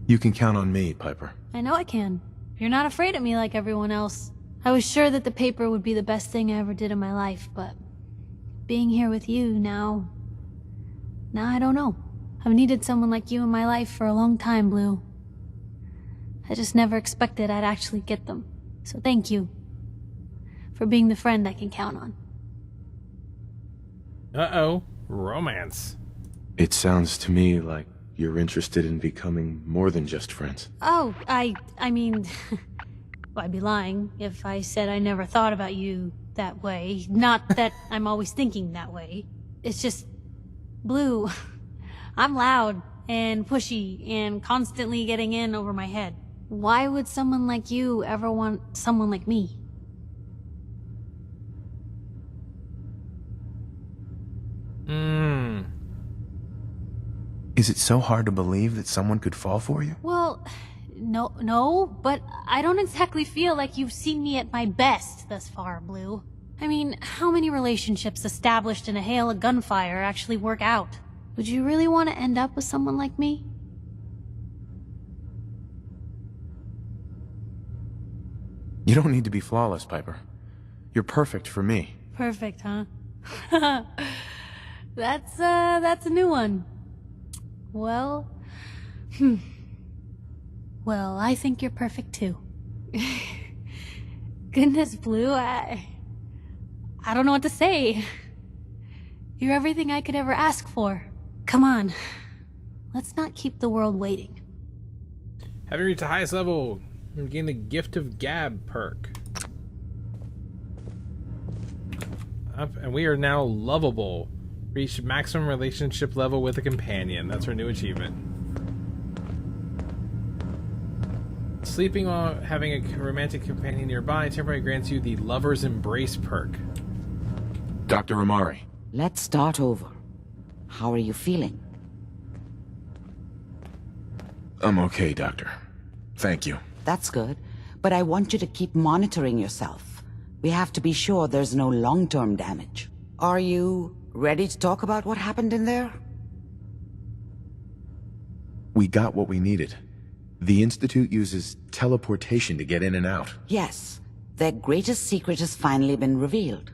You can count on me, Piper. I know I can. You're not afraid of me like everyone else. I was sure that the paper would be the best thing I ever did in my life, but being here with you now I don't know. I've needed someone like you in my life for a long time, Blue. I just never expected I'd actually get them. So thank you for being the friend I can count on. Uh-oh. Romance. It sounds to me like you're interested in becoming more than just friends. Oh, I mean, well, I'd be lying if I said I never thought about you that way. Not that I'm always thinking that way. It's just, Blue, I'm loud and pushy and constantly getting in over my head. Why would someone like you ever want someone like me? Is it so hard to believe that someone could fall for you? Well, no, but I don't exactly feel like you've seen me at my best thus far, Blue. I mean, how many relationships established in a hail of gunfire actually work out? Would you really want to end up with someone like me? You don't need to be flawless, Piper. You're perfect for me. Perfect, huh? That's a new one. Well, Well, I think you're perfect too. Goodness, Blue, I don't know what to say. You're everything I could ever ask for. Come on, let's not keep the world waiting. Having reached the highest level, you gain the Gift of Gab perk. Up, and we are now lovable. Reach maximum relationship level with a companion. That's our new achievement. Sleeping while having a romantic companion nearby temporarily grants you the Lover's Embrace perk. Dr. Amari. Let's start over. How are you feeling? I'm okay, Doctor. Thank you. That's good, but I want you to keep monitoring yourself. We have to be sure there's no long-term damage. Are you ready to talk about what happened in there? We got what we needed. The Institute uses teleportation to get in and out. Yes, their greatest secret has finally been revealed.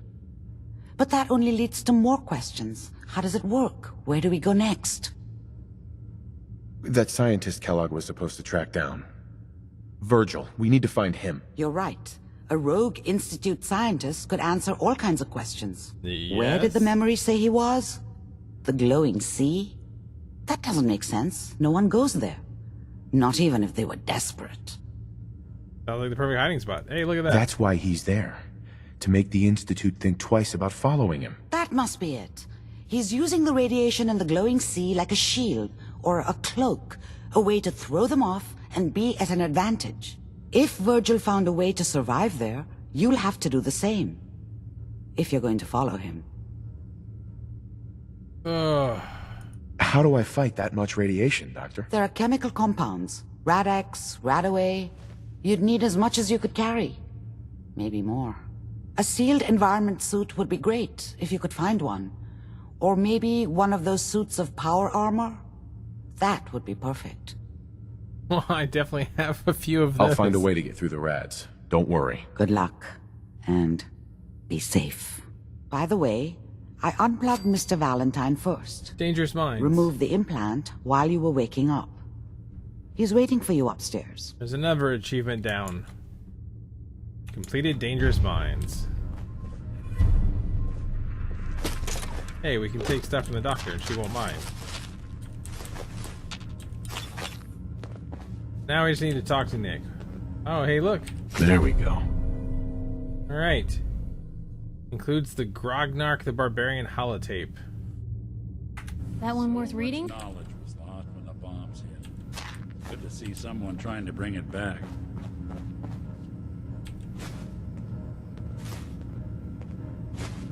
But that only leads to more questions. How does it work? Where do we go next? That scientist Kellogg was supposed to track down. Virgil, we need to find him. You're right. A rogue Institute scientist could answer all kinds of questions. Yes. Where did the memory say he was? The glowing sea? That doesn't make sense. No one goes there. Not even if they were desperate. Sounds like the perfect hiding spot. Hey, look at that. That's why he's there. To make the Institute think twice about following him. That must be it. He's using the radiation in the glowing sea like a shield or a cloak, a way to throw them off and be at an advantage. If Virgil found a way to survive there, you'll have to do the same. If you're going to follow him. How do I fight that much radiation, Doctor? There are chemical compounds. Rad-X, Radaway. You'd need as much as you could carry. Maybe more. A sealed environment suit would be great, if you could find one. Or maybe one of those suits of power armor? That would be perfect. Well, I definitely have a few of those. I'll find a way to get through the rads. Don't worry. Good luck. And be safe. By the way, I unplugged Mr. Valentine first. Dangerous Minds. Remove the implant while you were waking up. He's waiting for you upstairs. There's another achievement down. Completed Dangerous Minds. Hey, we can take stuff from the doctor and she won't mind. Now we just need to talk to Nick. Oh, hey, look. There we go. Alright. Includes the Grognark the Barbarian holotape. That one worth reading? Knowledge was lost when the bombs hit. Good to see someone trying to bring it back.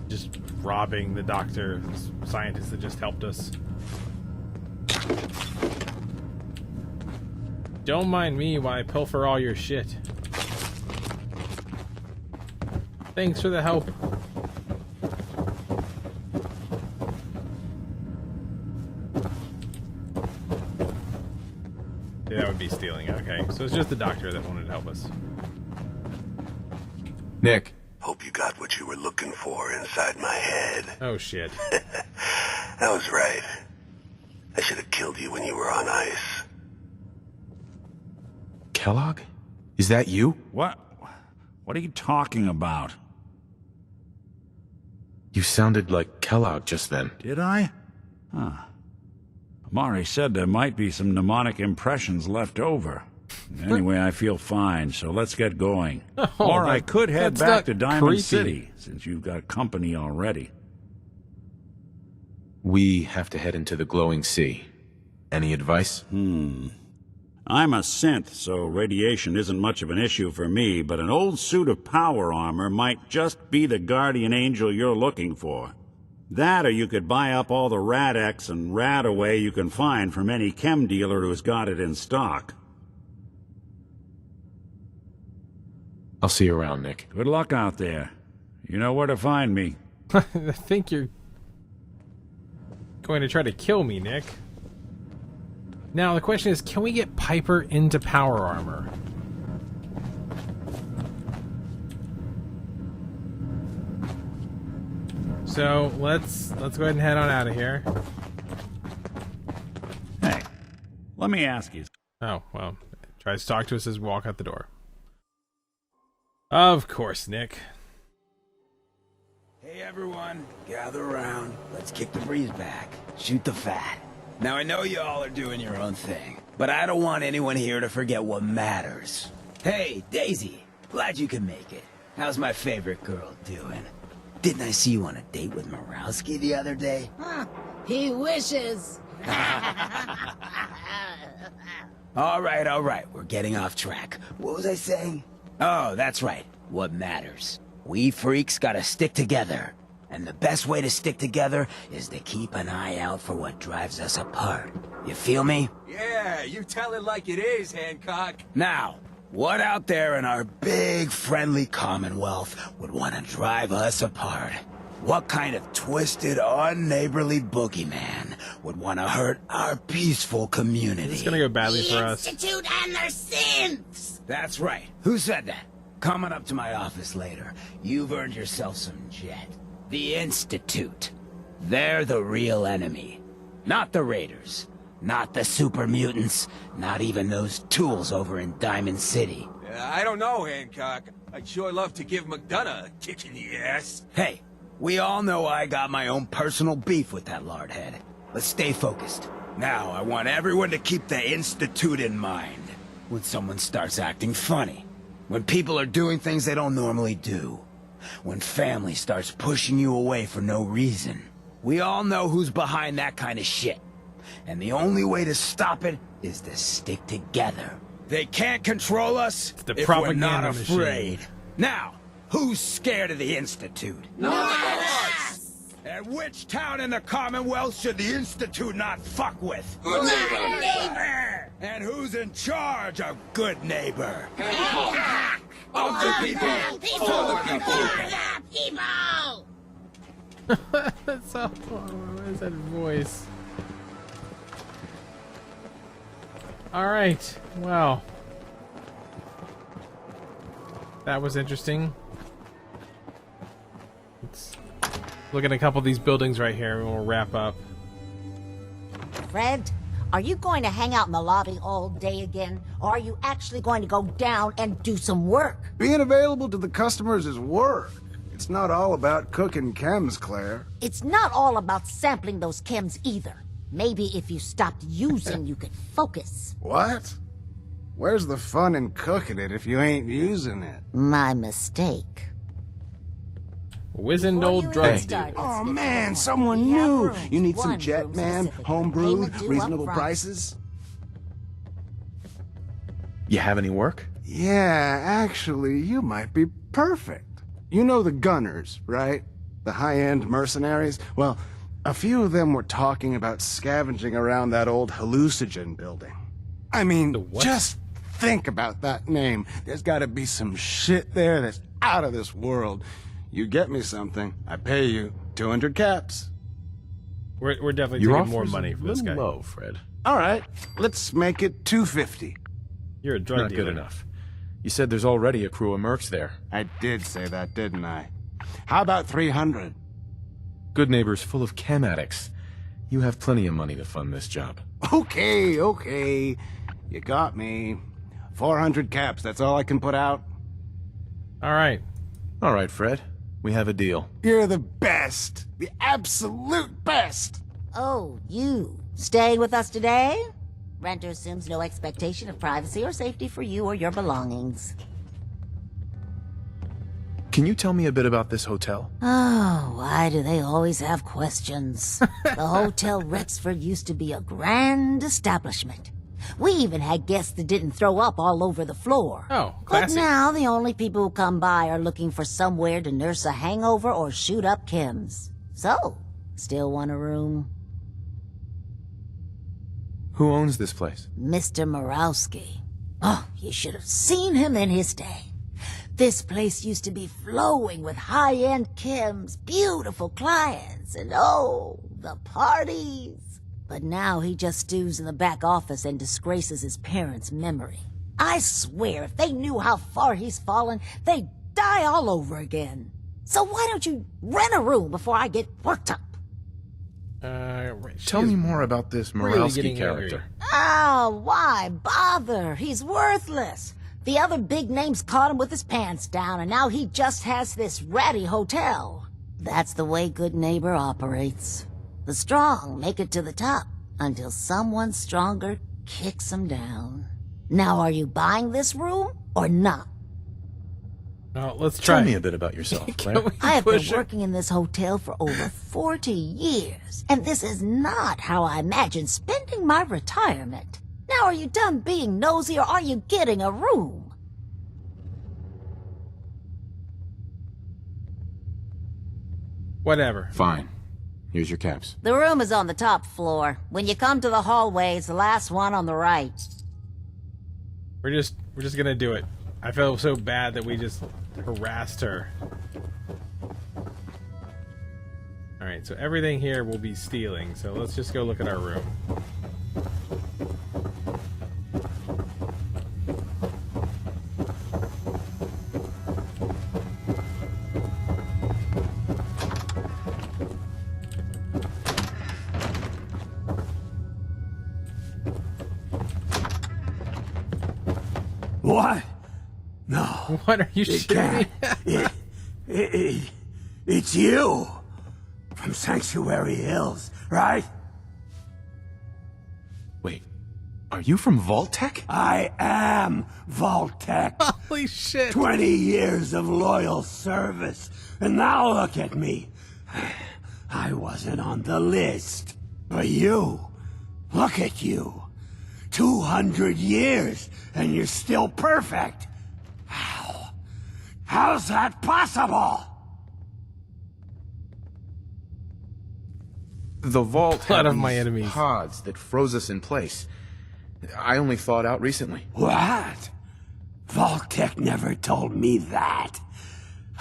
Just robbing the doctor, this scientist that just helped us. Don't mind me while I pilfer all your shit. Thanks for the help. Yeah, that would be stealing. Okay, so it's just the doctor that wanted to help us. Nick. Hope you got what you were looking for inside my head. Oh, shit. That was right. I should have killed you when you were on ice. Kellogg? Is that you? What? What are you talking about? You sounded like Kellogg just then. Did I? Huh. Mari said there might be some mnemonic impressions left over. Anyway, I feel fine, so let's get going. Or I could head back to Diamond City, since you've got company already. We have to head into the glowing sea. Any advice? I'm a synth, so radiation isn't much of an issue for me, but an old suit of power armor might just be the guardian angel you're looking for. That, or you could buy up all the Rad-X and Rad-Away you can find from any chem dealer who's got it in stock. I'll see you around, Nick. Good luck out there. You know where to find me. I think you're going to try to kill me, Nick. Now, the question is, can we get Piper into power armor? So, let's go ahead and head on out of here. Hey, let me ask you. Oh, well, tries to talk to us as we walk out the door. Of course, Nick. Hey everyone, gather around. Let's kick the breeze back. Shoot the fat. Now I know y'all are doing your own thing, but I don't want anyone here to forget what matters. Hey, Daisy, glad you could make it. How's my favorite girl doing? Didn't I see you on a date with Morowski the other day? He wishes. All right, we're getting off track. What was I saying? Oh, that's right. What matters. We freaks gotta stick together. And the best way to stick together is to keep an eye out for what drives us apart. You feel me? Yeah, you tell it like it is, Hancock. Now, what out there in our big, friendly Commonwealth would want to drive us apart? What kind of twisted, unneighborly boogeyman would want to hurt our peaceful community? It's gonna go badly for us. Institute and their synths! That's right. Who said that? Coming up to my office later. You've earned yourself some jet. The Institute. They're the real enemy. Not the Raiders. Not the super mutants. Not even those tools over in Diamond City. I don't know, Hancock. I'd sure love to give McDonough a kick in the ass. Hey, we all know I got my own personal beef with that lardhead. Let's stay focused. Now, I want everyone to keep the Institute in mind. When someone starts acting funny. When people are doing things they don't normally do. When family starts pushing you away for no reason. We all know who's behind that kind of shit. And the only way to stop it is to stick together. They can't control us if we're not afraid. Now, who's scared of the Institute? None of us! And which town in the Commonwealth should the Institute not fuck with? Good neighbor! And who's in charge of Good Neighbor? Of the people! For the people! That's so. What is that voice? All right. Well, that was interesting. Let's look at a couple of these buildings right here, and we'll wrap up. Fred, are you going to hang out in the lobby all day again, or are you actually going to go down and do some work? Being available to the customers is work. It's not all about cooking chems, Claire. It's not all about sampling those chems either. Maybe if you stopped using, you could focus. What? Where's the fun in cooking it if you ain't using it? My mistake. Wizened old drug dealer. Oh man, someone new. You need some jet, man? Homebrewed, reasonable prices? You have any work? Yeah, actually, you might be perfect. You know the Gunners, right? The high-end mercenaries? Well, a few of them were talking about scavenging around that old hallucinogen building. I mean, just think about that name. There's gotta be some shit there that's out of this world. You get me something, I pay you 200 caps. We're definitely taking more money for this guy. Low, Fred. All right, let's make it 250. You're a drug Not dealer. good enough. You said there's already a crew of mercs there. I did say that, didn't I? How about 300? Good Neighbor's full of chem addicts. You have plenty of money to fund this job. Okay. You got me. 400 caps, that's all I can put out. All right, Fred. We have a deal. You're the best. The absolute best. Oh, you. Staying with us today? Renter assumes no expectation of privacy or safety for you or your belongings. Can you tell me a bit about this hotel? Oh, why do they always have questions? The Hotel Rexford used to be a grand establishment. We even had guests that didn't throw up all over the floor. Oh, classic. But now the only people who come by are looking for somewhere to nurse a hangover or shoot up Kims. So, still want a room? Who owns this place? Mr. Morawski. Oh, you should have seen him in his day. This place used to be flowing with high-end Kims, beautiful clients, and oh, the parties. But now he just stews in the back office and disgraces his parents' memory. I swear, if they knew how far he's fallen, they'd die all over again. So why don't you rent a room before I get worked up? Tell me more about this Morawski character. Oh, why bother? He's worthless. The other big names caught him with his pants down, and now he just has this ratty hotel. That's the way Good Neighbor operates. The strong make it to the top until someone stronger kicks them down. Now, are you buying this room or not? Oh, let's try. Tell me a bit about yourself, Claire. I have been working in this hotel for over 40 years, and this is not how I imagined spending my retirement. Now, are you done being nosy, or are you getting a room? Whatever. Fine. Here's your caps. The room is on the top floor. When you come to the hallway, it's the last one on the right. We're just gonna do it. I felt so bad that we just harassed her. Alright, so everything here will be stealing, so let's just go look at our room. What? No. What are you shooting at? It's you. From Sanctuary Hills, right? Wait. Are you from Vault-Tec? I am Vault-Tec. Holy shit. 20 years of loyal service. And now look at me. I wasn't on the list. But you. Look at you. 200 years, and you're still perfect. How? How's that possible? The vault A lot had of my these enemies. pods that froze us in place. I only thawed out recently. What? Vault-Tec never told me that.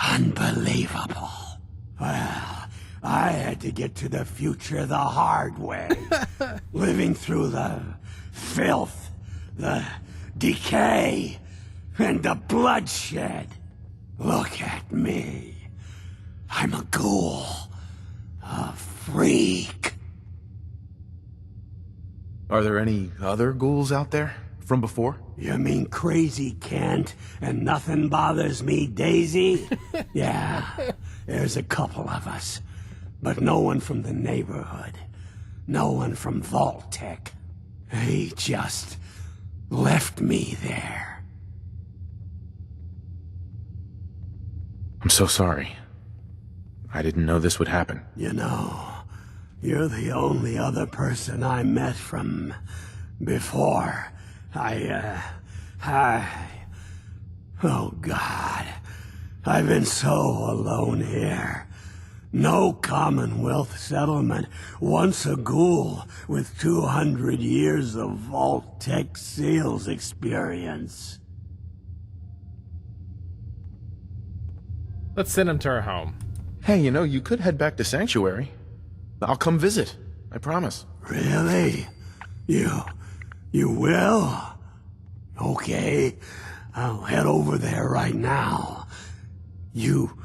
Unbelievable. Well, I had to get to the future the hard way. Living through the filth, the decay, and the bloodshed. Look at me. I'm a ghoul. A freak. Are there any other ghouls out there from before? You mean Crazy Kent and Nothing Bothers Me Daisy? Yeah, there's a couple of us. But no one from the neighborhood. No one from Vault-Tec. He just left me there. I'm so sorry. I didn't know this would happen. You know, you're the only other person I met from before. Oh God, I've been so alone here. No Commonwealth settlement, once a ghoul with 200 years of Vault-Tec sales experience. Let's send him to our home. Hey, you know, you could head back to Sanctuary. I'll come visit. I promise. Really? You will? Okay, I'll head over there right now. You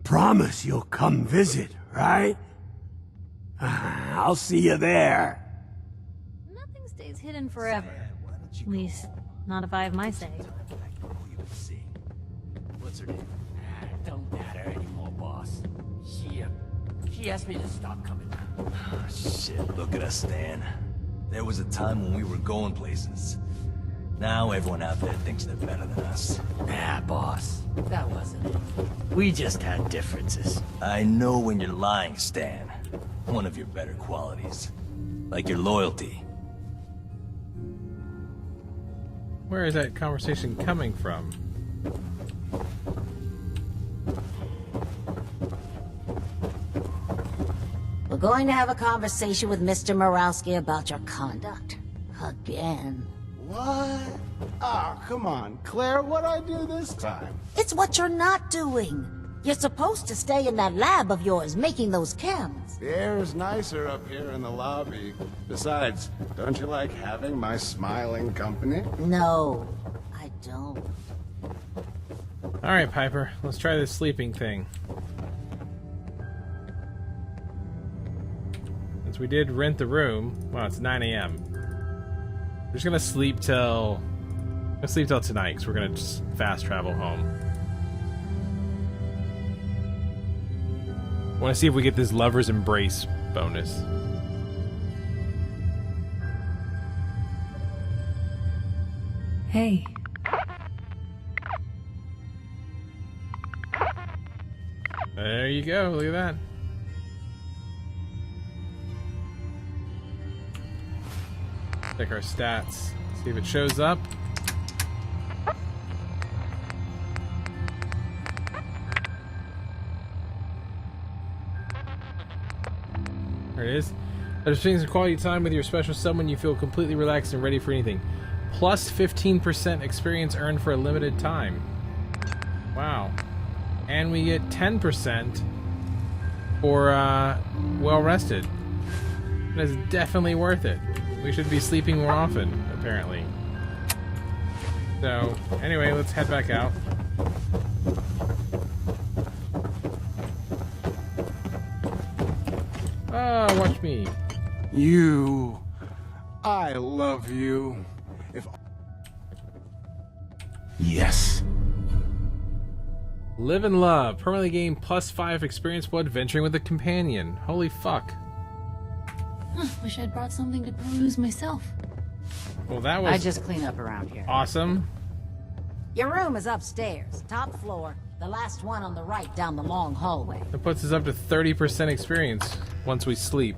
promise you'll come visit, right? I'll see you there. Nothing stays hidden forever. At least, not if I have my say. What's her name? Don't matter anymore, boss. She asked me to stop coming down. Shit, look at us, Stan. There was a time when we were going places. Now everyone out there thinks they're better than us. Nah, boss. That wasn't it. We just had differences. I know when you're lying, Stan. One of your better qualities. Like your loyalty. Where is that conversation coming from? We're going to have a conversation with Mr. Morowski about your conduct. Again. What? Oh, come on, Claire, what'd I do this time? It's what you're not doing. You're supposed to stay in that lab of yours making those chems. The air's nicer up here in the lobby. Besides, don't you like having my smiling company? No, I don't. Alright, Piper, let's try this sleeping thing. Since we did rent the room, well, it's 9 a.m. We're just gonna sleep till... tonight, because we're gonna just fast travel home. I want to see if we get this Lover's Embrace bonus. Hey. There you go, look at that. Check our stats, see if it shows up. There it is. After spending some quality time with your special someone, you feel completely relaxed and ready for anything. Plus 15% experience earned for a limited time. Wow. And we get 10% for well rested. That is definitely worth it. We should be sleeping more often, apparently. So, anyway, let's head back out. Oh, watch me. You. I love you. If... Yes. Live and love. Permanently gain +5 experience while adventuring with a companion. Holy fuck. Wish I'd brought something to peruse myself. Well, that was... I just clean up around here. awesome. Your room is upstairs, top floor, the last one on the right down the long hallway. That puts us up to 30% experience once we sleep.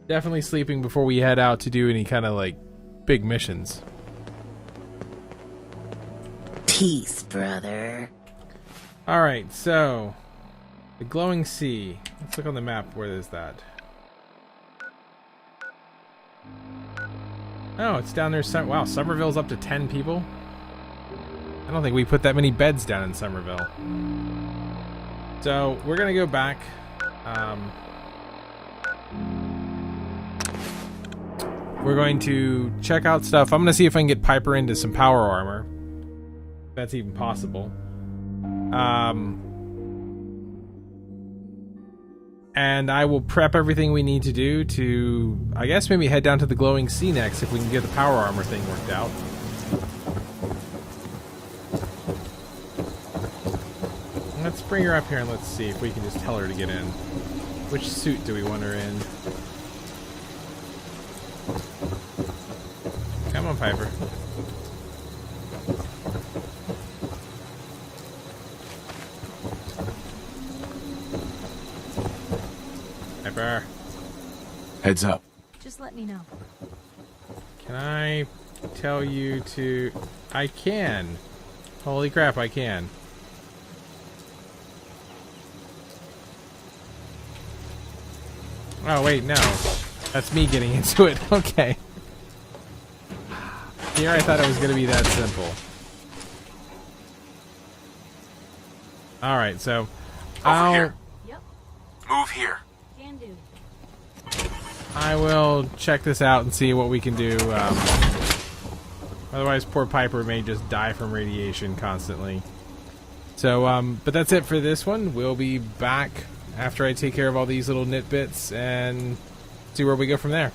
Definitely sleeping before we head out to do any kind of, like, big missions. Peace, brother. Alright, so... the glowing sea. Let's look on the map. Where is that? Oh, it's down there. Wow, Somerville's up to 10 people? I don't think we put that many beds down in Somerville. So, we're gonna go back. We're going to check out stuff. I'm gonna see if I can get Piper into some power armor. If that's even possible. And I will prep everything we need to do to, I guess, maybe head down to the glowing sea next if we can get the power armor thing worked out. Let's bring her up here and let's see if we can just tell her to get in. Which suit do we want her in? Come on, Piper. Piper. Heads up. Just let me know. Can I tell you to... I can. Holy crap, I can. Oh, wait, no. That's me getting into it. Okay. Here I thought it was going to be that simple. Alright, so... Over here. Yep. Move here. Can do. I will check this out and see what we can do. Otherwise, poor Piper may just die from radiation constantly. So, but that's it for this one. We'll be back after I take care of all these little nitbits and see where we go from there.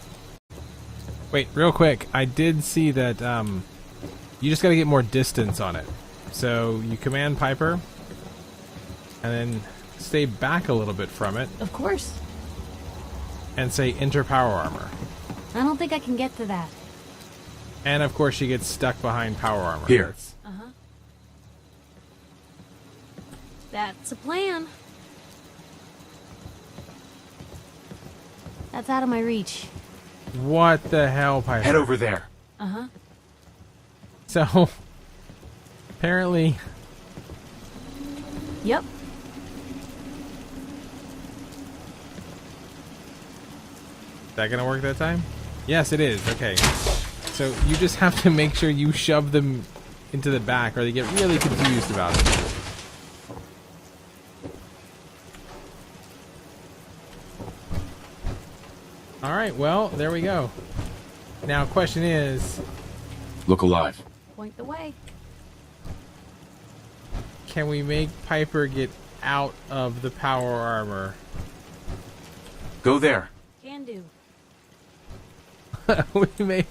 Wait, real quick. I did see that you just got to get more distance on it. So you command Piper, and then stay back a little bit from it Of course. and say enter power armor. I don't think I can get to that. And of course she gets stuck behind power armor. Here. Uh-huh. That's a plan. That's out of my reach. What the hell, Piper? Head over there. Uh-huh. So, apparently... Yep. Is that gonna work that time? Yes, it is. Okay. So you just have to make sure you shove them into the back or they get really confused about it. Alright, well, there we go. Now, question is... Look alive. Point the way. Can we make Piper get out of the power armor? Go there. Can do. we may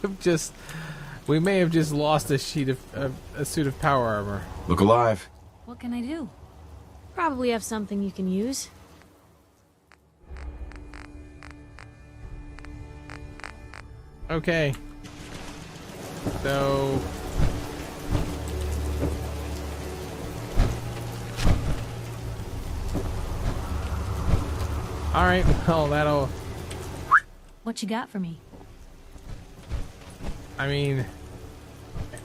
have just lost a suit of power armor. Look alive. What can I do? Probably have something you can use. Okay. So... Alright, well, that'll... What you got for me? I mean...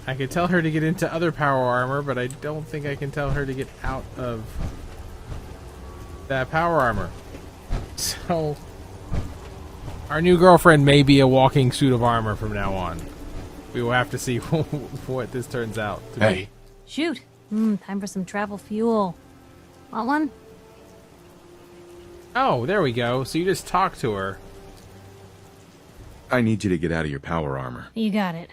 I could tell her to get into other power armor, but I don't think I can tell her to get out of that power armor. So... Our new girlfriend may be a walking suit of armor from now on. We will have to see what this turns out to be. Shoot. Time for some travel fuel. Want one? Oh, there we go. So you just talk to her. I need you to get out of your power armor. You got it.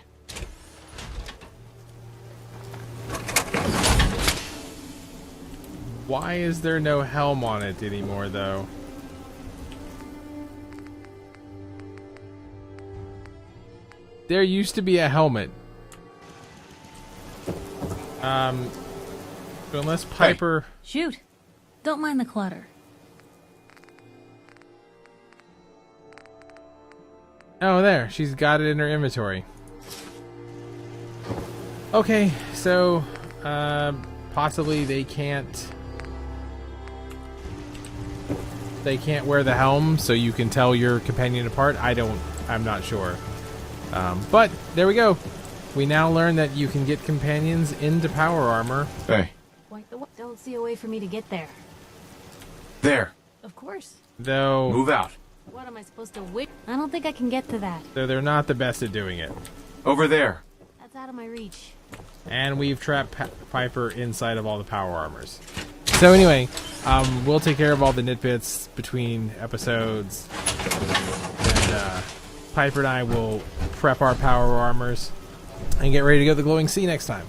Why is there no helm on it anymore, though? There used to be a helmet. But unless Piper... Shoot. Don't mind the clutter. Oh, there. She's got it in her inventory. Okay, so... possibly they can't... They can't wear the helm, so you can tell your companion apart? I'm not sure. But, there we go. We now learn that you can get companions into power armor. Hey. Point the way. Don't see a way for me to get there. There. Of course. Though... Move out. What am I supposed to wait? I don't think I can get to that. Though they're not the best at doing it. Over there. That's out of my reach. And we've trapped Piper inside of all the power armors. So anyway, we'll take care of all the nitbits between episodes. And Piper and I will prep our power armors and get ready to go to the Glowing Sea next time.